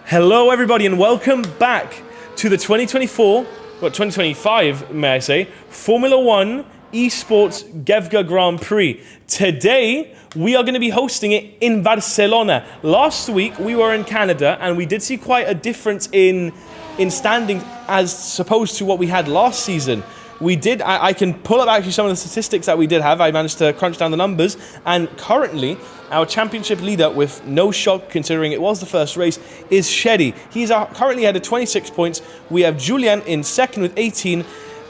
Hello everybody and welcome back to the 2025, may I say, Formula 1 Esports Gevga Grand Prix. Today, we are going to be hosting it in Barcelona. Last week, we were in Canada and we did see quite a difference in standing as opposed to what we had last season. I can pull up actually some of the statistics that we did have. I managed to crunch down the numbers, and currently our championship leader, with no shock considering it was the first race, is Sherry. He's currently ahead of 26 points. We have Julian in second with 18,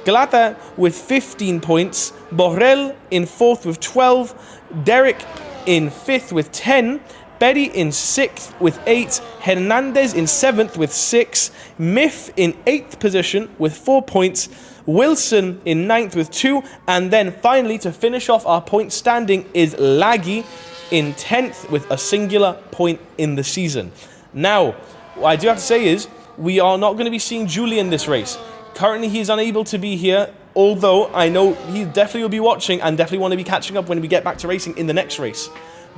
Glata with 15 points, Borrell in fourth with 12, Derek in fifth with 10, Betty in 6th with 8, Hernandez in 7th with 6, Miff in 8th position with 4 points, Wilson in 9th with 2, and then finally to finish off our point standing is Laggy in 10th with a singular point in the season. Now, what I do have to say is we are not going to be seeing Julian this race. Currently he's unable to be here, although I know he definitely will be watching and definitely want to be catching up when we get back to racing in the next race.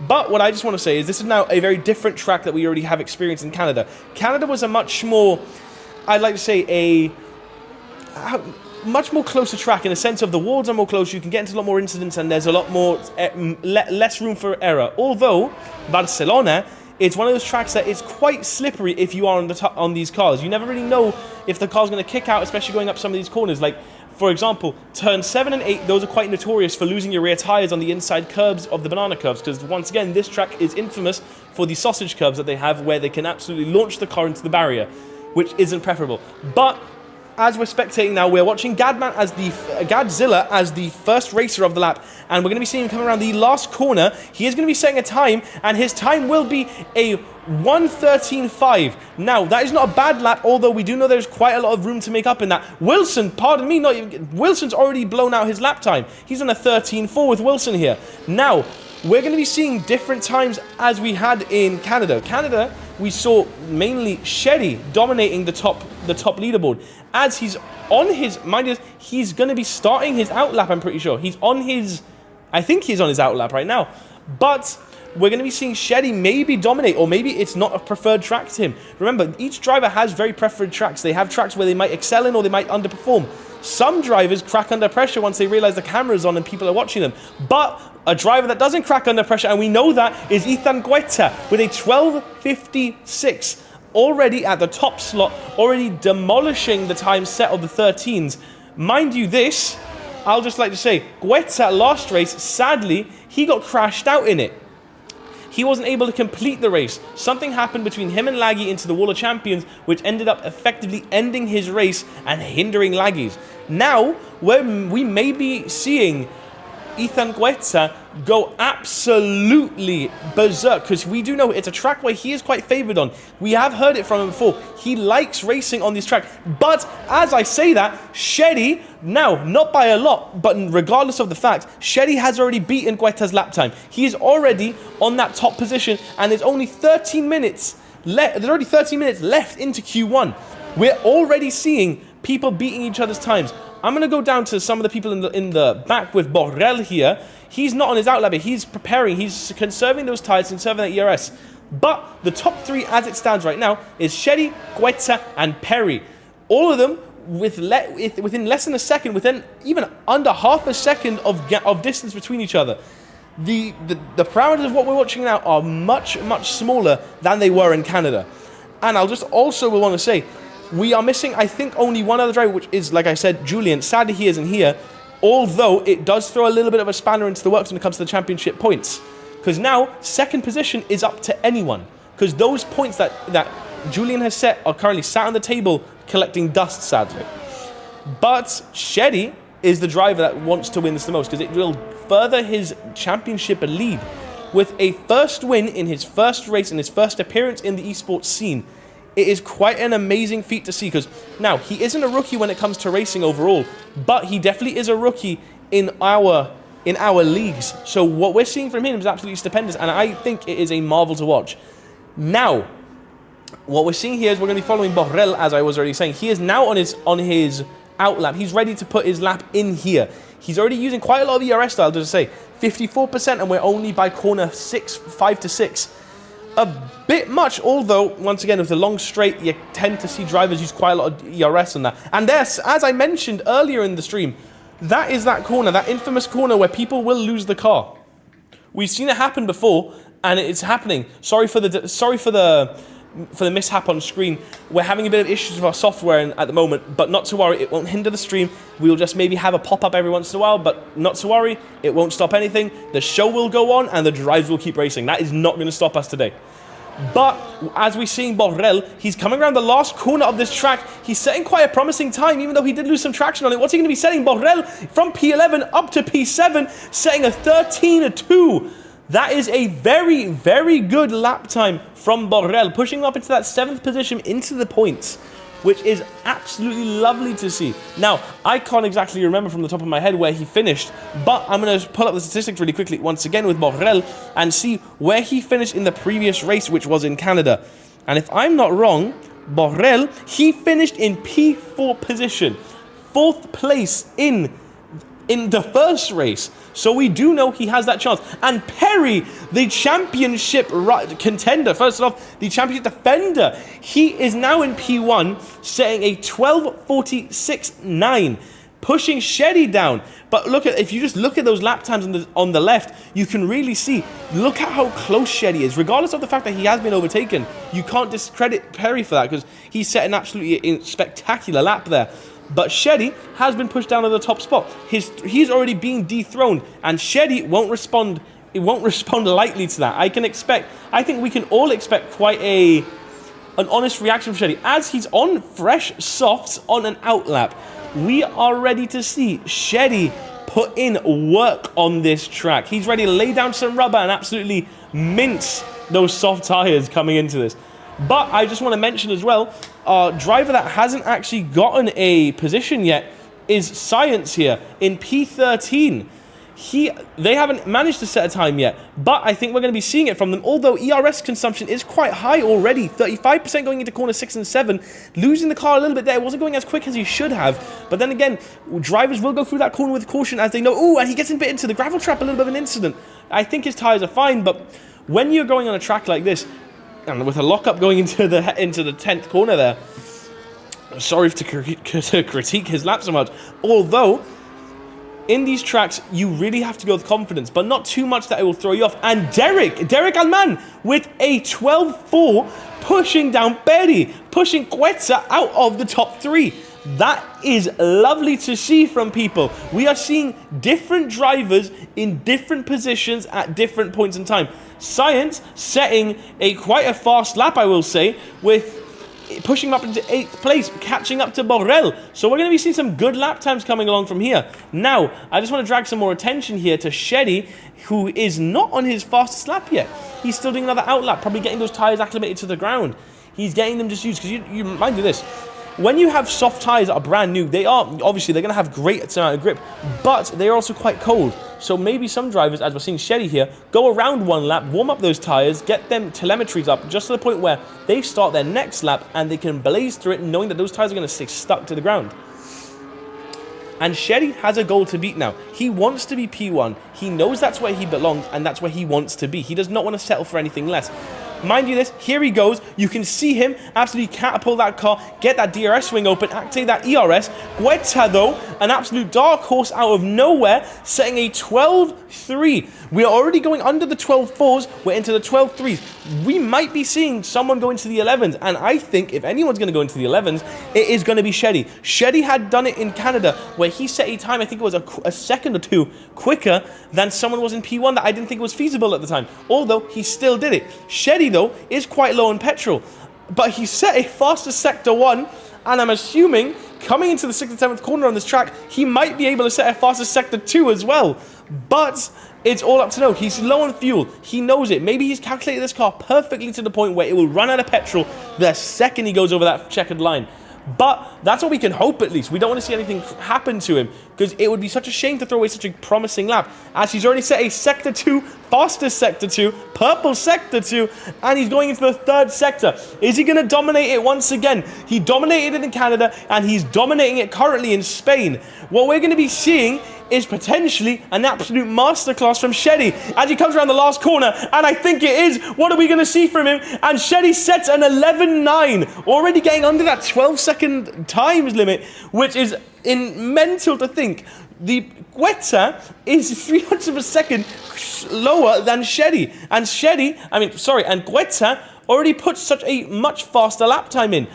But what I just want to say is this is now a very different track that we already have experienced in Canada. Canada was a much more, I'd like to say, much more closer track in the sense of the walls are more close, you can get into a lot more incidents and there's a lot more less room for error. Although Barcelona, it's one of those tracks that is quite slippery if you are on these cars. You never really know if the car's going to kick out, especially going up some of these corners. Like, for example, turn 7 and 8, those are quite notorious for losing your rear tires on the inside curbs of the banana curves, because once again, this track is infamous for the sausage curves that they have where they can absolutely launch the car into the barrier, which isn't preferable. But as we're spectating now, we're watching Godzilla as the first racer of the lap, and we're going to be seeing him come around the last corner. He is going to be setting a time, and his time will be a 1:13.5. Now, that is not a bad lap, although we do know there's quite a lot of room to make up in that. Wilson, pardon me, Wilson's already blown out his lap time. He's on a 13.4 with Wilson here. Now, we're going to be seeing different times as we had in Canada. Canada, we saw mainly Sherry dominating the top leaderboard. As he's on his, mind you, he's going to be starting his outlap, I'm pretty sure. I think he's on his outlap right now. But we're going to be seeing Sherry maybe dominate, or maybe it's not a preferred track to him. Remember, each driver has very preferred tracks. They have tracks where they might excel in or they might underperform. Some drivers crack under pressure once they realize the camera's on and people are watching them. But a driver that doesn't crack under pressure, and we know that, is Ethan Guetta with a 12:56. Already at the top slot, already demolishing the time set of the 13s. Mind you this, I'll just like to say, Guetta last race, sadly, he got crashed out in it. He wasn't able to complete the race. Something happened between him and Laggy into the Wall of Champions, which ended up effectively ending his race and hindering Laggy's. Now, we may be seeing Ethan Guetta go absolutely berserk, because we do know it's a track where he is quite favored on. We have heard it from him before. He likes racing on this track. But as I say that, Sherry, now, not by a lot, but regardless of the fact, Sherry has already beaten Guetta's lap time. He is already on that top position, and there's only 13 minutes left. There's already 13 minutes left into Q1. We're already seeing people beating each other's times. I'm going to go down to some of the people in the back with Borrell here. He's not on his outlap, he's preparing, he's conserving those tires, conserving that ERS. But the top three as it stands right now is Sherry, Guetta, and Perry. All of them within less than a second, within even under half a second of distance between each other. The parameters of what we're watching now are much, much smaller than they were in Canada. And I'll just also want to say, we are missing, I think, only one other driver, which is, like I said, Julian. Sadly, he isn't here, although it does throw a little bit of a spanner into the works when it comes to the championship points. Because now, second position is up to anyone. Because those points that Julian has set are currently sat on the table collecting dust, sadly. But Sherry is the driver that wants to win this the most, because it will further his championship lead. With a first win in his first race, in his first appearance in the esports scene, it is quite an amazing feat to see, because now he isn't a rookie when it comes to racing overall, but he definitely is a rookie in our leagues. So what we're seeing from him is absolutely stupendous, and I think it is a marvel to watch. Now, what we're seeing here is we're going to be following Borrell, as I was already saying. He is now on his outlap. He's ready to put his lap in here. He's already using quite a lot of ERS style, to say 54%, and we're only by corner 5 to 6. a bit much, although, once again, with the long straight, you tend to see drivers use quite a lot of ERS on that. And there's, as I mentioned earlier in the stream, that is that corner, that infamous corner where people will lose the car. We've seen it happen before, and it's happening. Sorry for the mishap on screen. We're having a bit of issues with our software at the moment, but not to worry, it won't hinder the stream. We'll just maybe have a pop-up every once in a while, but not to worry, it won't stop anything. The show will go on, and the drives will keep racing. That is not going to stop us today. But as we're seeing Borrell, he's coming around the last corner of this track. He's setting quite a promising time, even though he did lose some traction on it. What's he going to be setting? Borrell from P11 up to P7, setting a 13.2. That is a very, very good lap time from Borrell, pushing up into that 7th position into the points, which is absolutely lovely to see. Now, I can't exactly remember from the top of my head where he finished, but I'm going to pull up the statistics really quickly once again with Borrell and see where he finished in the previous race, which was in Canada. And if I'm not wrong, Borrell, he finished in P4 position, 4th place in the first race. So we do know he has that chance. And Perry, the championship contender, first off, the championship defender, he is now in P1, setting a 12:46.9, pushing Sheddy down. But if you just look at those lap times on the left, you can really see, look at how close Sheddy is. Regardless of the fact that he has been overtaken, you can't discredit Perry for that, because he set an absolutely spectacular lap there. But Sheddy has been pushed down to the top spot. He's already been dethroned, and Sheddy won't respond. It won't respond lightly to that. I think we can all expect quite an honest reaction from Sheddy. As he's on fresh softs on an outlap, we are ready to see Sheddy put in work on this track. He's ready to lay down some rubber and absolutely mince those soft tires coming into this. But I just want to mention as well, our driver that hasn't actually gotten a position yet is Science here in P13. They haven't managed to set a time yet, but I think we're going to be seeing it from them, although ERS consumption is quite high already, 35% going into corner 6 and 7, losing the car a little bit there. It wasn't going as quick as he should have, but then again, drivers will go through that corner with caution as they know, oh, and he gets a bit into the gravel trap, a little bit of an incident. I think his tires are fine, but when you're going on a track like this, and with a lockup going into the 10th corner there, sorry to critique his lap so much, although in these tracks you really have to go with confidence, but not too much that it will throw you off. And Derek Alman with a 12.4, pushing down Perry, pushing Quetza out of the top 3. That is lovely to see from people. We are seeing different drivers in different positions at different points in time. Science setting quite a fast lap, I will say, with pushing up into 8th place, catching up to Borrell. So we're going to be seeing some good lap times coming along from here. Now, I just want to drag some more attention here to Sheddy, who is not on his fastest lap yet. He's still doing another outlap, probably getting those tires acclimated to the ground. He's getting them just used, because you mind you this, when you have soft tires that are brand new, they're going to have great amount of grip, but they are also quite cold. So maybe some drivers, as we're seeing Sheddy here, go around one lap, warm up those tires, get them telemetries up just to the point where they start their next lap and they can blaze through it, knowing that those tires are going to stay stuck to the ground. And Sheddy has a goal to beat now. He wants to be P1. He knows that's where he belongs and that's where he wants to be. He does not want to settle for anything less. Mind you this, here he goes. You can see him absolutely catapult that car, get that DRS swing open, activate that ERS. Guetta, though, an absolute dark horse out of nowhere, setting a 12.3. We are already going under the 12.4s. We're into the 12.3s. We might be seeing someone go into the 11s, and I think if anyone's going to go into the 11s, it is going to be Sheddy. Sheddy had done it in Canada, where he set a time, I think it was a second or two quicker than someone was in P1 that I didn't think was feasible at the time, although he still did it. Sheddy, though, is quite low in petrol, but he set a faster sector 1, and I'm assuming coming into the 6th and 7th corner on this track, he might be able to set a faster sector 2 as well, but it's all up to know. He's low on fuel. He knows it. Maybe he's calculated this car perfectly to the point where it will run out of petrol the second he goes over that checkered line. But that's what we can hope, at least. We don't want to see anything happen to him because it would be such a shame to throw away such a promising lap, as he's already set a Sector 2, fastest Sector 2, purple Sector 2, and he's going into the third sector. Is he going to dominate it once again? He dominated it in Canada, and he's dominating it currently in Spain. What we're going to be seeing is potentially an absolute masterclass from Sheddy as he comes around the last corner, and I think it is. What are we going to see from him? And Sheddy sets an 11.9, already getting under that 12-second times limit, which is mental to think. The Guetta is 300 of a second lower than Sheddy, and Guetta already put such a much faster lap time in.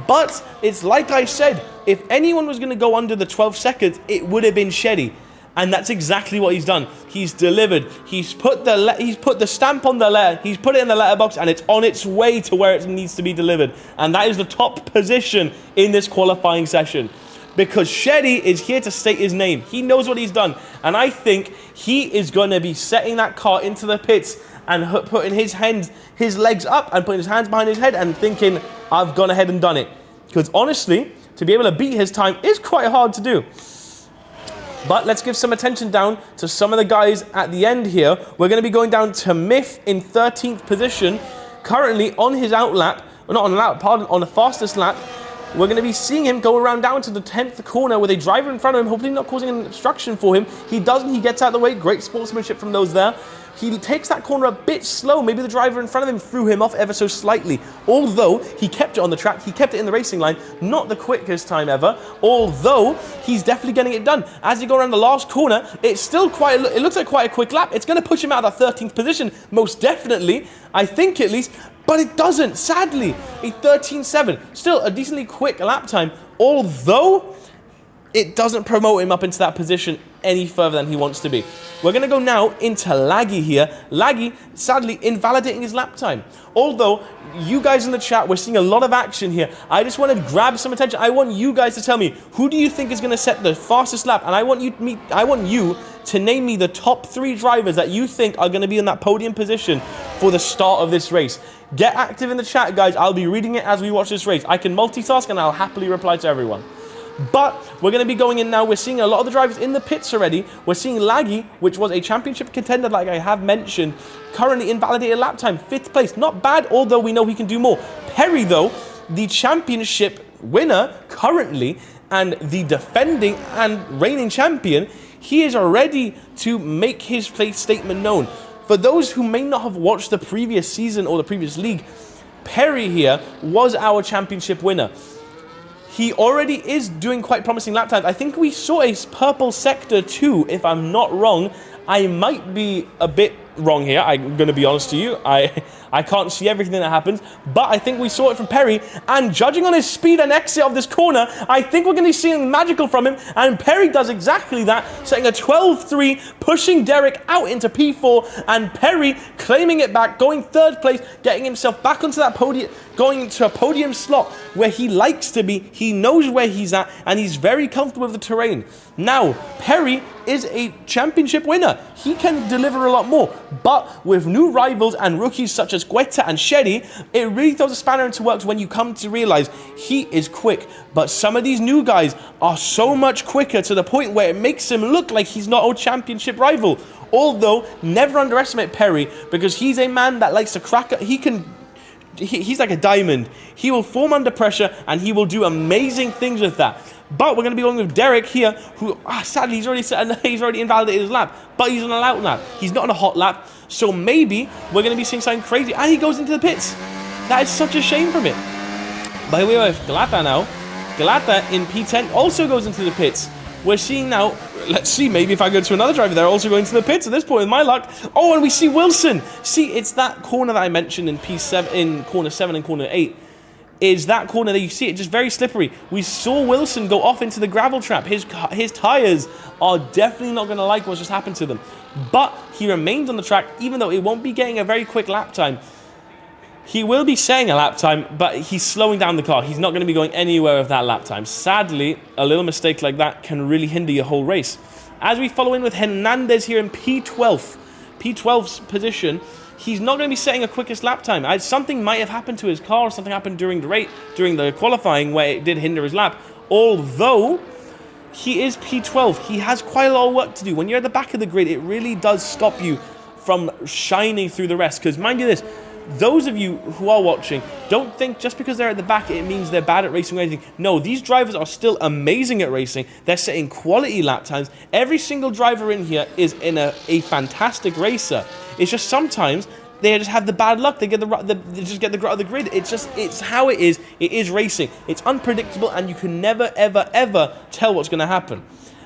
But it's like I said, if anyone was going to go under the 12 seconds, it would have been Sheddy. And that's exactly what he's done. He's delivered. He's put the stamp on the letter. He's put it in the letterbox, and it's on its way to where it needs to be delivered. And that is the top position in this qualifying session. Because Sheddy is here to state his name. He knows what he's done. And I think he is going to be setting that car into the pits and putting his legs up and putting his hands behind his head and thinking, I've gone ahead and done it. Because honestly, to be able to beat his time is quite hard to do. But let's give some attention down to some of the guys at the end here. We're going to be going down to Miff in 13th position, currently on his outlap, on the fastest lap. We're going to be seeing him go around down to the 10th corner with a driver in front of him, hopefully not causing an obstruction for him. He doesn't, he gets out of the way. Great sportsmanship from those there. He takes that corner a bit slow. Maybe the driver in front of him threw him off ever so slightly. Although he kept it on the track, he kept it in the racing line. Not the quickest time ever. Although he's definitely getting it done. As you go around the last corner, it's still it looks like quite a quick lap. It's going to push him out of that 13th position, most definitely. I think at least. But it doesn't, sadly. A 13.7. Still a decently quick lap time. Although it doesn't promote him up into that position any further than he wants to be. We're going to go now into Laggy here. Laggy, sadly, invalidating his lap time. Although, you guys in the chat, we're seeing a lot of action here. I just want to grab some attention. I want you guys to tell me, who do you think is going to set the fastest lap? And I want you to name me the top 3 drivers that you think are going to be in that podium position for the start of this race. Get active in the chat, guys. I'll be reading it as we watch this race. I can multitask and I'll happily reply to everyone. But we're going to be going in now. We're seeing a lot of the drivers in the pits already. We're seeing Laggy, which was a championship contender, like I have mentioned, currently invalidated lap time, 5th place. Not bad, although we know he can do more. Perry, though, the championship winner currently and the defending and reigning champion, he is ready to make his place statement known. For those who may not have watched the previous season or the previous league, Perry here was our championship winner. He already is doing quite promising lap times. I think we saw a purple sector 2, if I'm not wrong. I might be a bit wrong here. I'm going to be honest to you. I can't see everything that happens, but I think we saw it from Perry, and judging on his speed and exit of this corner, I think we're going to be seeing magical from him, and Perry does exactly that, setting a 12.3, pushing Derek out into P4, and Perry claiming it back, going 3rd place, getting himself back onto that podium, going into a podium slot where he likes to be. He knows where he's at, and he's very comfortable with the terrain. Now, Perry is a championship winner. He can deliver a lot more, but with new rivals and rookies such as Guetta and Sheddy, it really throws a spanner into works when you come to realize he is quick. But some of these new guys are so much quicker to the point where it makes him look like he's not a championship rival. Although, never underestimate Perry, because he's a man that likes to crack. He's like a diamond. He will form under pressure, and he will do amazing things with that. But we're going to be going with Derek here, who, sadly, he's already invalidated his lap. But he's on a loud lap. He's not on a hot lap. So maybe we're going to be seeing something crazy. And he goes into the pits. That is such a shame from it. But here we are with Galata now. Galata in P10 also goes into the pits. We're seeing now, let's see, maybe if I go to another driver, they're also going to the pits at this point with my luck. Oh, and we see Wilson. See, it's that corner that I mentioned in P7, in corner 7 and corner 8. Is that corner that you see it just very slippery. We saw Wilson go off into the gravel trap. His tires are definitely not going to like what's just happened to them. But he remains on the track, even though it won't be getting a very quick lap time. He will be saying a lap time, but he's slowing down the car. He's not going to be going anywhere with that lap time. Sadly, a little mistake like that can really hinder your whole race. As we follow in with Hernandez here in P12's position, he's not going to be setting a quickest lap time. Something might have happened to his car, or something happened during the qualifying where it did hinder his lap. Although, he is P12. He has quite a lot of work to do. When you're at the back of the grid, it really does stop you from shining through the rest. Because mind you this, those of you who are watching, don't think just because they're at the back, it means they're bad at racing or anything. No, these drivers are still amazing at racing. They're setting quality lap times. Every single driver in here is a fantastic racer. It's just sometimes they just have the bad luck. They just get the grunt of the grid. It's how it is. It is racing. It's unpredictable, and you can never, ever, ever tell what's going to happen.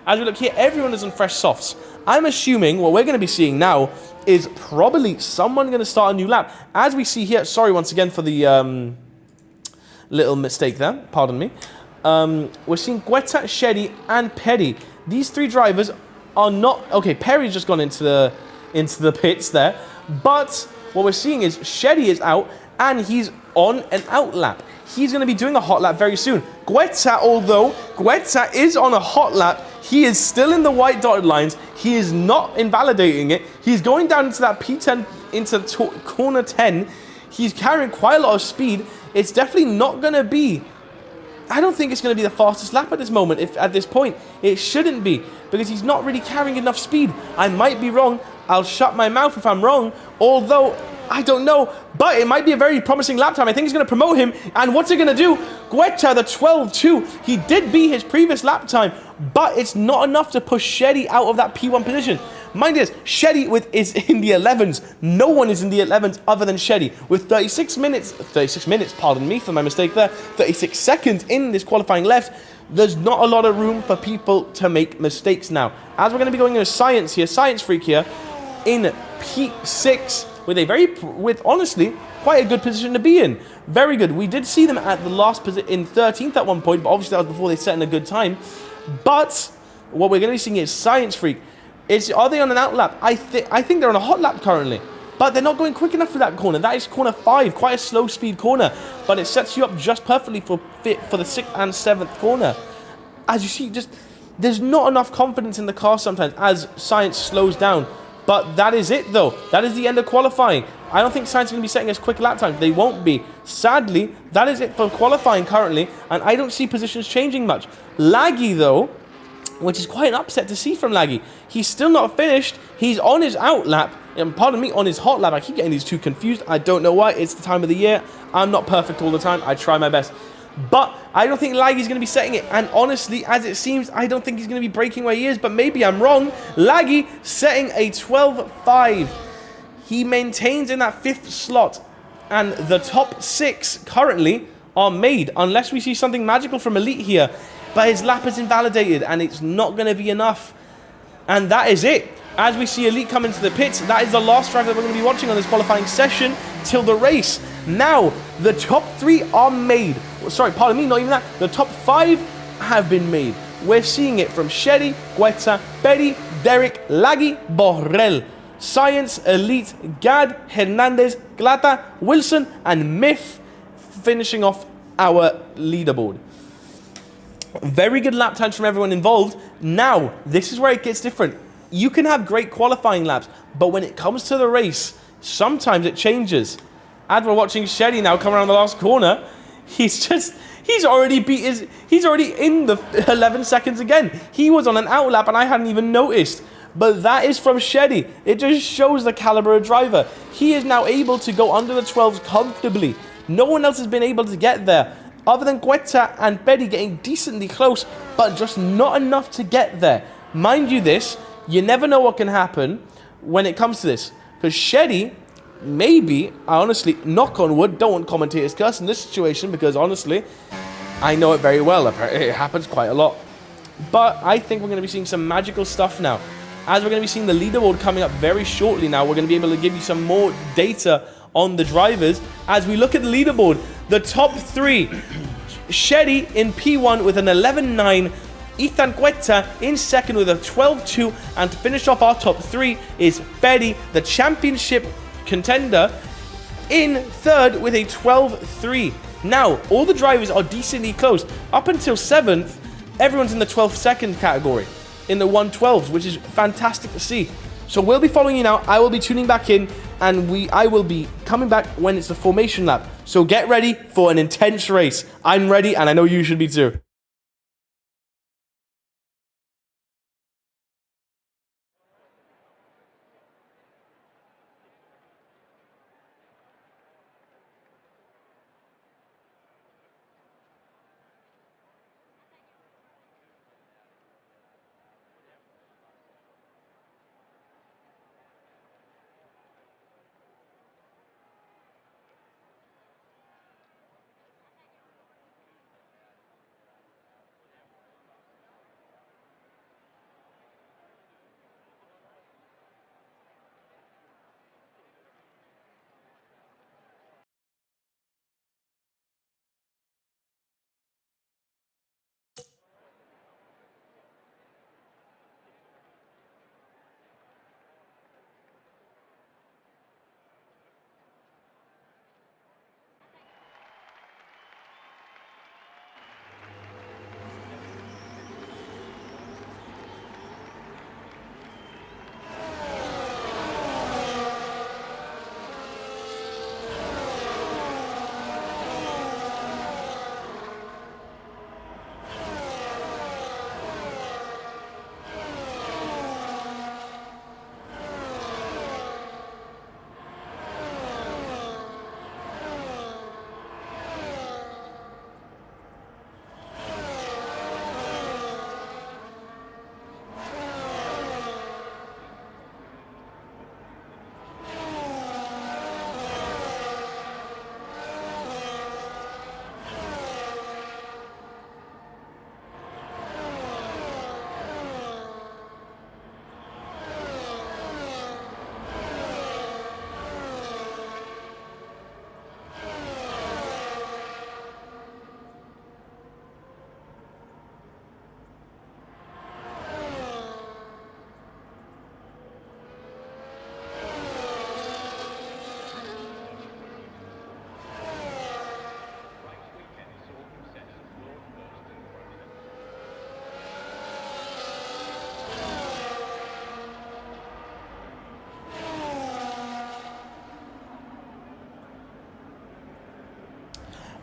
As we look here, everyone is on fresh softs. I'm assuming what we're going to be seeing now is probably someone going to start a new lap. As we see here, sorry once again for the little mistake there. Pardon me. We're seeing Guetta, Sherry, and Perry. These three drivers are not... Okay, Perry's just gone into the pits there. But what we're seeing is Sherry is out, and he's on an out lap. He's going to be doing a hot lap very soon. Guetta, although Guetta is on a hot lap, he is still in the white dotted lines. He is not invalidating it. He's going down into that P10, into corner 10. He's carrying quite a lot of speed. It's definitely not going to be... I don't think it's going to be the fastest lap at this moment. If at this point, it shouldn't be, because he's not really carrying enough speed. I might be wrong. I'll shut my mouth if I'm wrong, although I don't know, but it might be a very promising lap time. I think he's going to promote him, and what's he going to do? Guetta, the 12.2, he did beat his previous lap time, but it's not enough to push Sherry out of that P1 position. Mind you, Sherry is in the 11s. No one is in the 11s other than Sherry. With 36 minutes, pardon me for my mistake there, 36 seconds in this qualifying left, there's not a lot of room for people to make mistakes now. As we're going to be going into science here, Science Freak here, in P6, with honestly quite a good position to be in. Very good. We did see them at the last position in 13th at one point, but obviously that was before they set in a good time. But what we're going to be seeing is Science Freak. Are they on an out lap? I think they're on a hot lap currently, but they're not going quick enough for that corner. That is corner 5, quite a slow speed corner, but it sets you up just perfectly for the 6th and 7th corner. As you see, there's not enough confidence in the car sometimes as Science slows down. But that is it, though. That is the end of qualifying. I don't think Science is going to be setting us quick lap times. They won't be. Sadly, that is it for qualifying currently, and I don't see positions changing much. Laggy, though, which is quite an upset to see from Laggy. He's still not finished. He's on his out lap. And pardon me, on his hot lap. I keep getting these two confused. I don't know why. It's the time of the year. I'm not perfect all the time. I try my best. But I don't think Laggy's going to be setting it. And honestly, as it seems, I don't think he's going to be breaking where he is. But maybe I'm wrong. Laggy setting a 12.5. He maintains in that 5th slot. And the top 6 currently are made. Unless we see something magical from Elite here. But his lap is invalidated. And it's not going to be enough. And that is it. As we see Elite come into the pits, that is the last driver that we're going to be watching on this qualifying session till the race. Now, the top 3 are made. Sorry, pardon me, not even that. The top 5 have been made. We're seeing it from Sherry, Guetta, Perry, Derek, Laggy, Borrell, Science, Elite, Gad, Hernandez, Glata, Wilson, and Myth finishing off our leaderboard. Very good lap times from everyone involved. Now, this is where it gets different. You can have great qualifying laps, but when it comes to the race, sometimes it changes. As we're watching Sherry now come around the last corner, he's already in the 11 seconds again. He was on an out lap and I hadn't even noticed. But that is from Sherry. It just shows the caliber of driver. He is now able to go under the 12s comfortably. No one else has been able to get there, other than Guetta and Betty getting decently close, but just not enough to get there. Mind you this, you never know what can happen when it comes to this. Because Sherry, maybe, I honestly, knock on wood, don't want commentators curse in this situation because honestly, I know it very well. It happens quite a lot. But I think we're going to be seeing some magical stuff now. As we're going to be seeing the leaderboard coming up very shortly now, we're going to be able to give you some more data on the drivers. As we look at the leaderboard, the top 3, Sherry in P1 with an 11.9, Ethan Guetta in 2nd with a 12.2, and to finish off our top 3 is Betty, the championship contender, in 3rd with a 12.3. Now, all the drivers are decently close. Up until 7th, everyone's in the 12th second category, in the 112s, which is fantastic to see. So we'll be following you now. I will be tuning back in, and I will be coming back when it's the formation lap. So get ready for an intense race. I'm ready, and I know you should be too.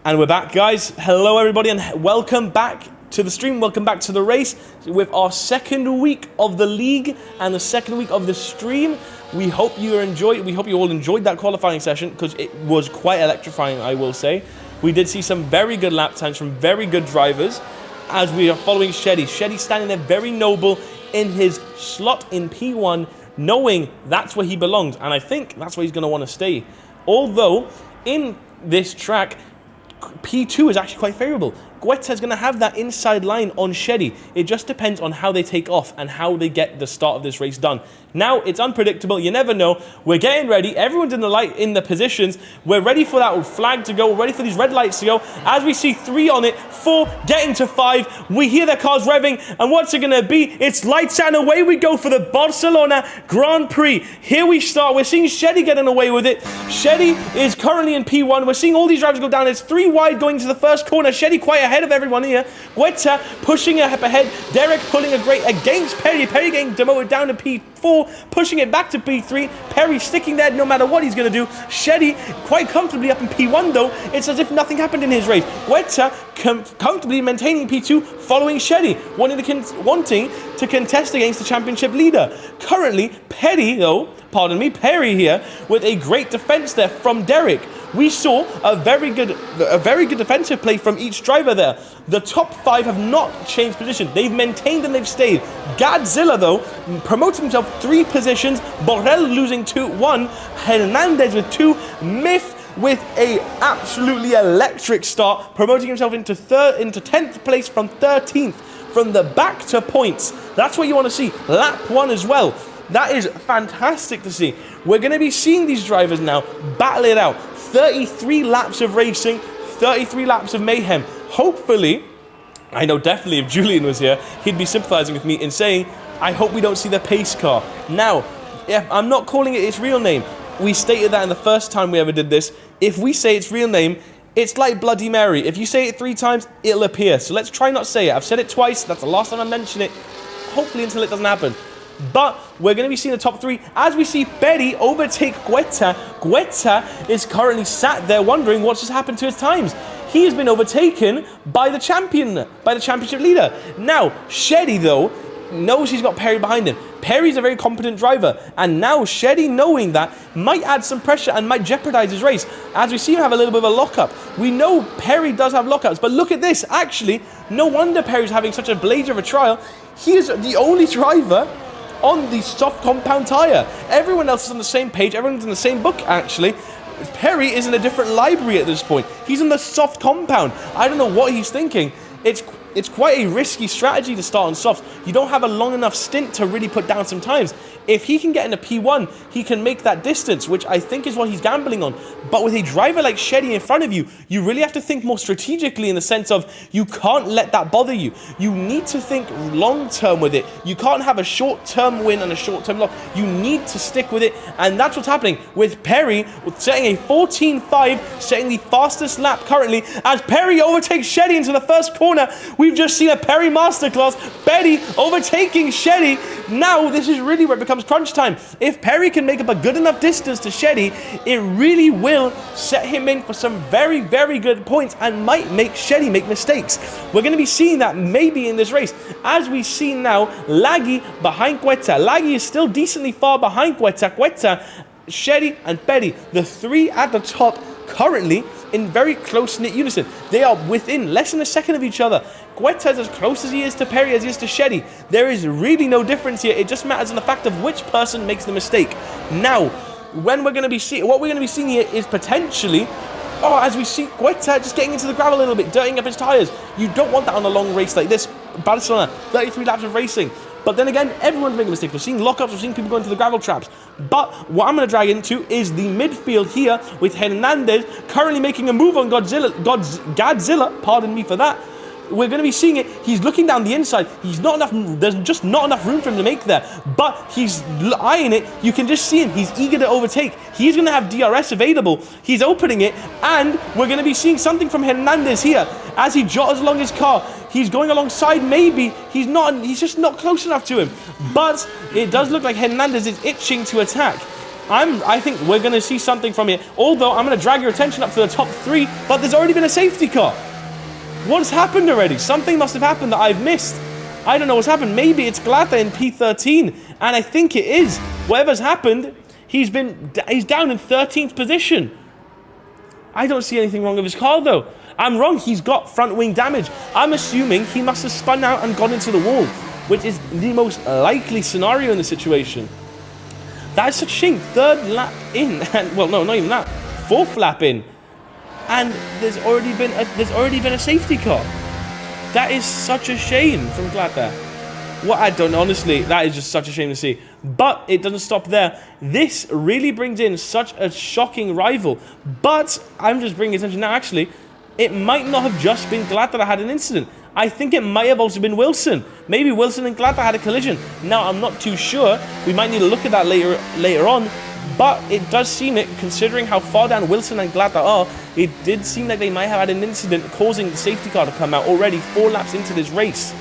And we're back, guys. Hello, everybody, and welcome back to the stream. Welcome back to the race with our second week of the league and the second week of the stream. We hope you all enjoyed that qualifying session because it was quite electrifying, I will say. We did see some very good lap times from very good drivers as we are following Sheddy. Sheddy standing there very noble in his slot in P1, knowing that's where he belongs. And I think that's where he's going to want to stay. Although, in this track, P2 is actually quite favourable. Guetta is going to have that inside line on Sheddy. It just depends on how they take off and how they get the start of this race done. Now, it's unpredictable. You never know. We're getting ready. Everyone's in the positions. We're ready for that flag to go. We're ready for these red lights to go. As we see 3 on it, 4 getting to 5. We hear the cars revving. And what's it going to be? It's lights out and away we go for the Barcelona Grand Prix. Here we start. We're seeing Sheddy getting away with it. Sheddy is currently in P1. We're seeing all these drivers go down. It's 3 wide going to the first corner. Sheddy quite ahead of everyone here. Guetta pushing up ahead. Derek pulling a great against Perry. Perry getting demoted down to P4, pushing it back to P3. Perry sticking there no matter what he's going to do. Sheddy quite comfortably up in P1 though. It's as if nothing happened in his race. Guetta comfortably maintaining P2, following Sheddy, wanting to contest against the championship leader. Currently, Perry here with a great defense there from Derek. We saw a very good defensive play from each driver there. The top 5 have not changed position. They've maintained and they've stayed. Godzilla, though, promoting himself 3 positions. Borrell losing 1. Hernandez with 2. Myth with a absolutely electric start, promoting himself into 10th place from 13th. From the back to points. That's what you want to see. Lap 1 as well. That is fantastic to see. We're going to be seeing these drivers now battle it out. 33 laps of racing, 33 laps of mayhem. Hopefully, I know definitely if Julian was here, he'd be sympathizing with me in saying, I hope we don't see the pace car. Now, if I'm not calling it its real name. We stated that in the first time we ever did this. If we say its real name, it's like Bloody Mary. If you say it 3 times, it'll appear. So let's try not say it. I've said it twice. That's the last time I mention it. Hopefully until it doesn't happen. But we're going to be seeing the top 3 as we see Betty overtake Guetta. Guetta is currently sat there wondering what just happened to his times. He has been overtaken by the championship leader. Now, Sheddy, though, knows he's got Perry behind him. Perry's a very competent driver, and now Sheddy, knowing that, might add some pressure and might jeopardize his race. As we see him have a little bit of a lockup. We know Perry does have lockouts, but look at this. Actually, no wonder Perry's having such a blazer of a trial. He is the only driver on the soft compound tire. Everyone else is on the same page. Everyone's in the same book, actually. Perry is in a different library at this point. He's in the soft compound. I don't know what he's thinking. It's quite a risky strategy to start on softs. You don't have a long enough stint to really put down some times. If he can get into P1, he can make that distance, which I think is what he's gambling on. But with a driver like Sheddy in front of you, you really have to think more strategically in the sense of you can't let that bother you. You need to think long-term with it. You can't have a short-term win and a short-term loss. You need to stick with it, and that's what's happening with Perry setting a 14.5, setting the fastest lap currently as Perry overtakes Sheddy into the first corner. We've just seen a Perry masterclass. Betty overtaking Sheddy. Now this is really where it becomes crunch time. If Perry can make up a good enough distance to Sheddy, it really will set him in for some very, very good points and might make Sheddy make mistakes. We're going to be seeing that maybe in this race. As we see now, Laggy behind Guetta. Laggy is still decently far behind Guetta. Guetta, Sheddy and Betty, the 3 at the top currently in very close-knit unison. They are within less than a second of each other. Guetta is as close as he is to Perry as he is to Sheddy. There is really no difference here. It just matters in the fact of which person makes the mistake. Now, what we're going to be seeing here is potentially, as we see Guetta just getting into the gravel a little bit, dirtying up his tires. You don't want that on a long race like this. Barcelona, 33 laps of racing. But then again, everyone's making mistakes. We're seeing lockups, we're seeing people going to the gravel traps. But what I'm going to drag into is the midfield here with Hernandez currently making a move on Godzilla, pardon me for that. We're going to be seeing it. He's looking down the inside. There's just not enough room for him to make there. But he's eyeing it. You can just see him. He's eager to overtake. He's going to have DRS available. He's opening it. And we're going to be seeing something from Hernandez here as he jotters along his car. He's going alongside, maybe. He's just not close enough to him. But it does look like Hernandez is itching to attack. I think we're going to see something from it. Although I'm going to drag your attention up to the top 3, but there's already been a safety car. What's happened already? Something must have happened that I've missed. I don't know what's happened. Maybe it's Glata in P13, and I think it is. Whatever's happened, he's down in 13th position. I don't see anything wrong with his car, though. I'm wrong. He's got front wing damage. I'm assuming he must have spun out and gone into the wall, which is the most likely scenario in the situation. That is such a shame. 3rd lap in, and well, no, not even that. 4th lap in, and there's already been a safety car. That is such a shame from Glata. What I don't honestly, that is just such a shame to see. But it doesn't stop there. This really brings in such a shocking rival. But I'm just bringing attention now. Actually, it might not have just been Glata that had an incident. I think it might have also been Wilson. Maybe Wilson and Glata had a collision. Now, I'm not too sure. We might need to look at that later on. But it does seem it, considering how far down Wilson and Glata are, it did seem like they might have had an incident causing the safety car to come out already 4 laps into this race.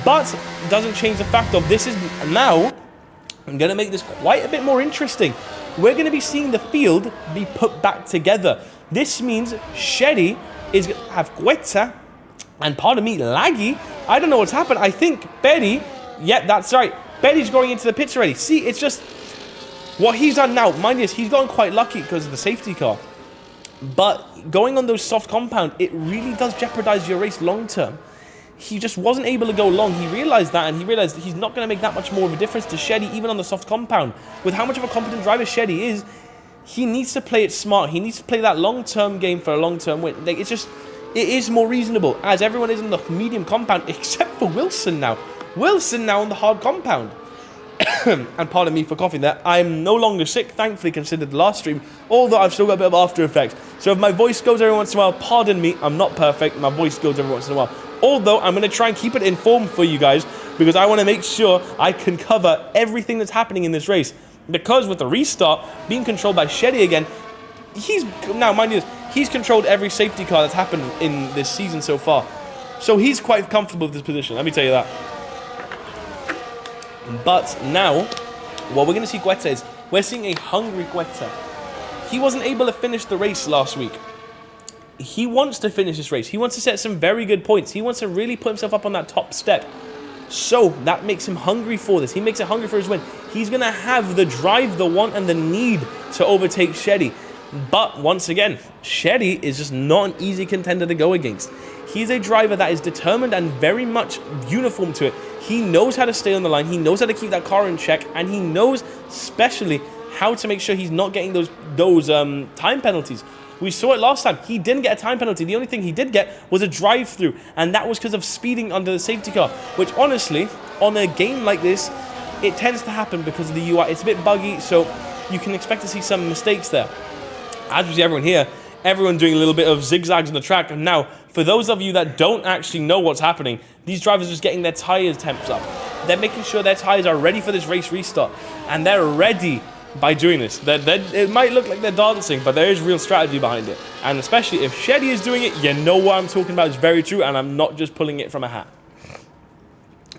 But it doesn't change the fact of this is now, I'm going to make this quite a bit more interesting. We're going to be seeing the field be put back together. This means Shetty is going to have Guetta and, pardon me, Laggy. I don't know what's happened. I think Betty, yep, that's right. Betty's going into the pits already. See, it's just what he's done now. Mind you, he's gotten quite lucky because of the safety car. But going on those soft compound, it really does jeopardize your race long term. He just wasn't able to go long. He realized that, and he realized that he's not going to make that much more of a difference to Shetty, even on the soft compound. With how much of a competent driver Shetty is, he needs to play it smart. He needs to play that long-term game for a long-term win. Like, it is more reasonable, as everyone is in the medium compound, except for Wilson now. Wilson now on the hard compound. And pardon me for coughing there. I'm no longer sick, thankfully, considered the last stream, although I've still got a bit of after effects. So if my voice goes every once in a while, pardon me, I'm not perfect. My voice goes every once in a while. Although I'm going to try and keep it informed for you guys, because I want to make sure I can cover everything that's happening in this race. Because with the restart being controlled by Shetty again, now mind you, he's controlled every safety car that's happened in this season so far. So he's quite comfortable with this position, let me tell you that. But now, what we're going to see Guetta is, we're seeing a hungry Guetta. He wasn't able to finish the race last week. He wants to finish this race. He wants to set some very good points. He wants to really put himself up on that top step. So that makes him hungry for this. He makes it hungry for his win. He's going to have the drive, the want, and the need to overtake Shetty. But once again, Shetty is just not an easy contender to go against. He's a driver that is determined and very much uniform to it. He knows how to stay on the line. He knows how to keep that car in check. And he knows especially how to make sure he's not getting those time penalties. We saw it last time. He didn't get a time penalty. The only thing he did get was a drive-through, and that was because of speeding under the safety car, which honestly, on a game like this, it tends to happen because of the UI. It's a bit buggy, so you can expect to see some mistakes there. As we see everyone here, everyone doing a little bit of zigzags on the track. And now, for those of you that don't actually know what's happening, these drivers are just getting their tires temps up. They're making sure their tires are ready for this race restart, and they're ready by doing this. It might look like they're dancing, but there is real strategy behind it. And especially if Shetty is doing it, you know what I'm talking about. It's very true, and I'm not just pulling it from a hat.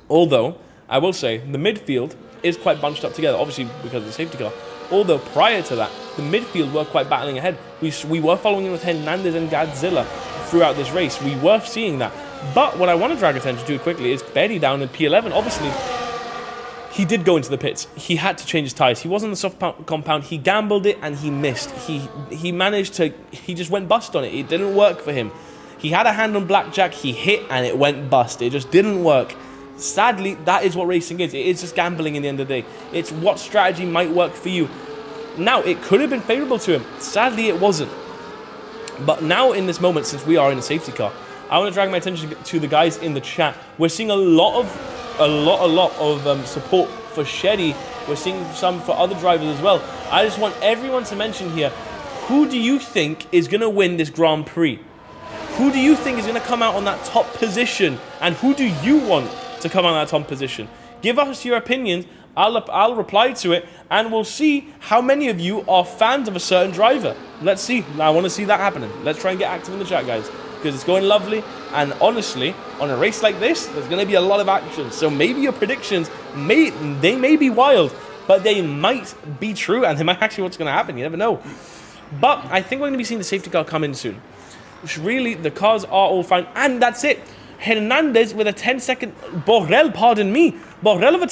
Although, I will say, the midfield is quite bunched up together, obviously because of the safety car. Although, prior to that, the midfield were quite battling ahead. We were following in with Hernandez and Godzilla throughout this race. We were seeing that. But what I want to drag attention to quickly is Betty down in P11. Obviously, he did go into the pits. He had to change his tires. He was on the soft compound. He gambled it and he missed. He managed to, he just went bust on it. It didn't work for him. He had a hand on blackjack. He hit and it went bust. It just didn't work. Sadly, that is what racing is. It is just gambling in the end of the day. It's what strategy might work for you. Now, it could have been favorable to him. Sadly, it wasn't. But now in this moment, since we are in a safety car, I want to drag my attention to the guys in the chat. We're seeing a lot of support for Shetty. We're seeing some for other drivers as well. I just want everyone to mention here, who do you think is going to win this Grand Prix? Who do you think is going to come out on that top position? And who do you want to come on that top position? Give us your opinions. I'll reply to it, and we'll see how many of you are fans of a certain driver. Let's see. I want to see that happening. Let's try and get active in the chat, guys, because it's going lovely. And honestly, on a race like this, there's going to be a lot of action. So maybe your predictions may be wild. but they might be true, and they might actually what's going to happen. You never know. But I think we're going to be seeing the safety car come in soon. Which really, the cars are all fine, and that's it. Hernandez with a 10-second... Borrell with a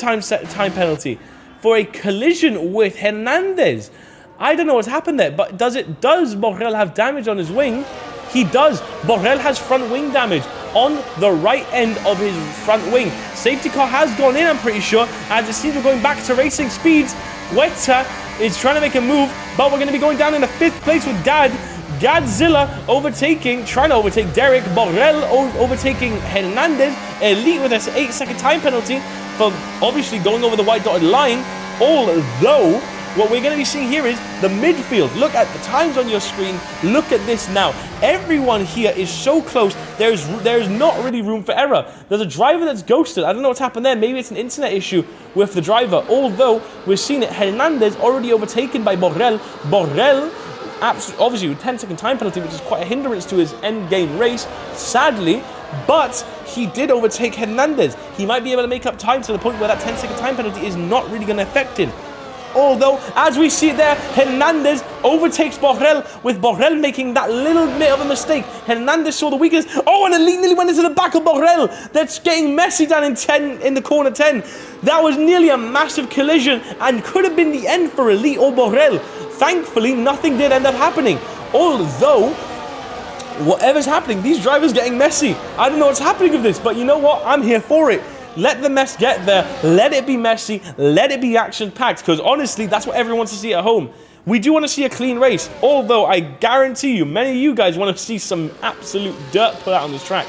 time penalty for a collision with Hernandez. I don't know what's happened there, but does Borrell have damage on his wing? He does. Borrell has front wing damage on the right end of his front wing. Safety car has gone in, I'm pretty sure, as it seems we're going back to racing speeds. Weta is trying to make a move, but we're going to be going down in the 5th place with Godzilla trying to overtake Derek. Borrell overtaking Hernandez. Elite with an 8-second time penalty for obviously going over the white dotted line. Although, what we're going to be seeing here is the midfield. Look at the times on your screen. Look at this now. Everyone here is so close. There's not really room for error. There's a driver that's ghosted. I don't know what's happened there. Maybe it's an internet issue with the driver. Although, we're seeing it. Hernandez already overtaken by Borrell. Borrell, obviously with 10-second time penalty, which is quite a hindrance to his end game race, sadly, but he did overtake Hernandez. He might be able to make up time to the point where that 10-second time penalty is not really going to affect him. Although, as we see there, Hernandez overtakes Borrell, with Borrell making that little bit of a mistake. Hernandez saw the weakness. Oh, and Elite nearly went into the back of Borrell. That's getting messy down in the corner 10. That was nearly a massive collision and could have been the end for Elite or Borrell. Thankfully, nothing did end up happening. Although, whatever's happening, these drivers getting messy. I don't know what's happening with this, but you know what? I'm here for it. Let the mess get there. Let it be messy. Let it be action-packed. Because honestly, that's what everyone wants to see at home. We do want to see a clean race. Although I guarantee you, many of you guys want to see some absolute dirt put out on this track.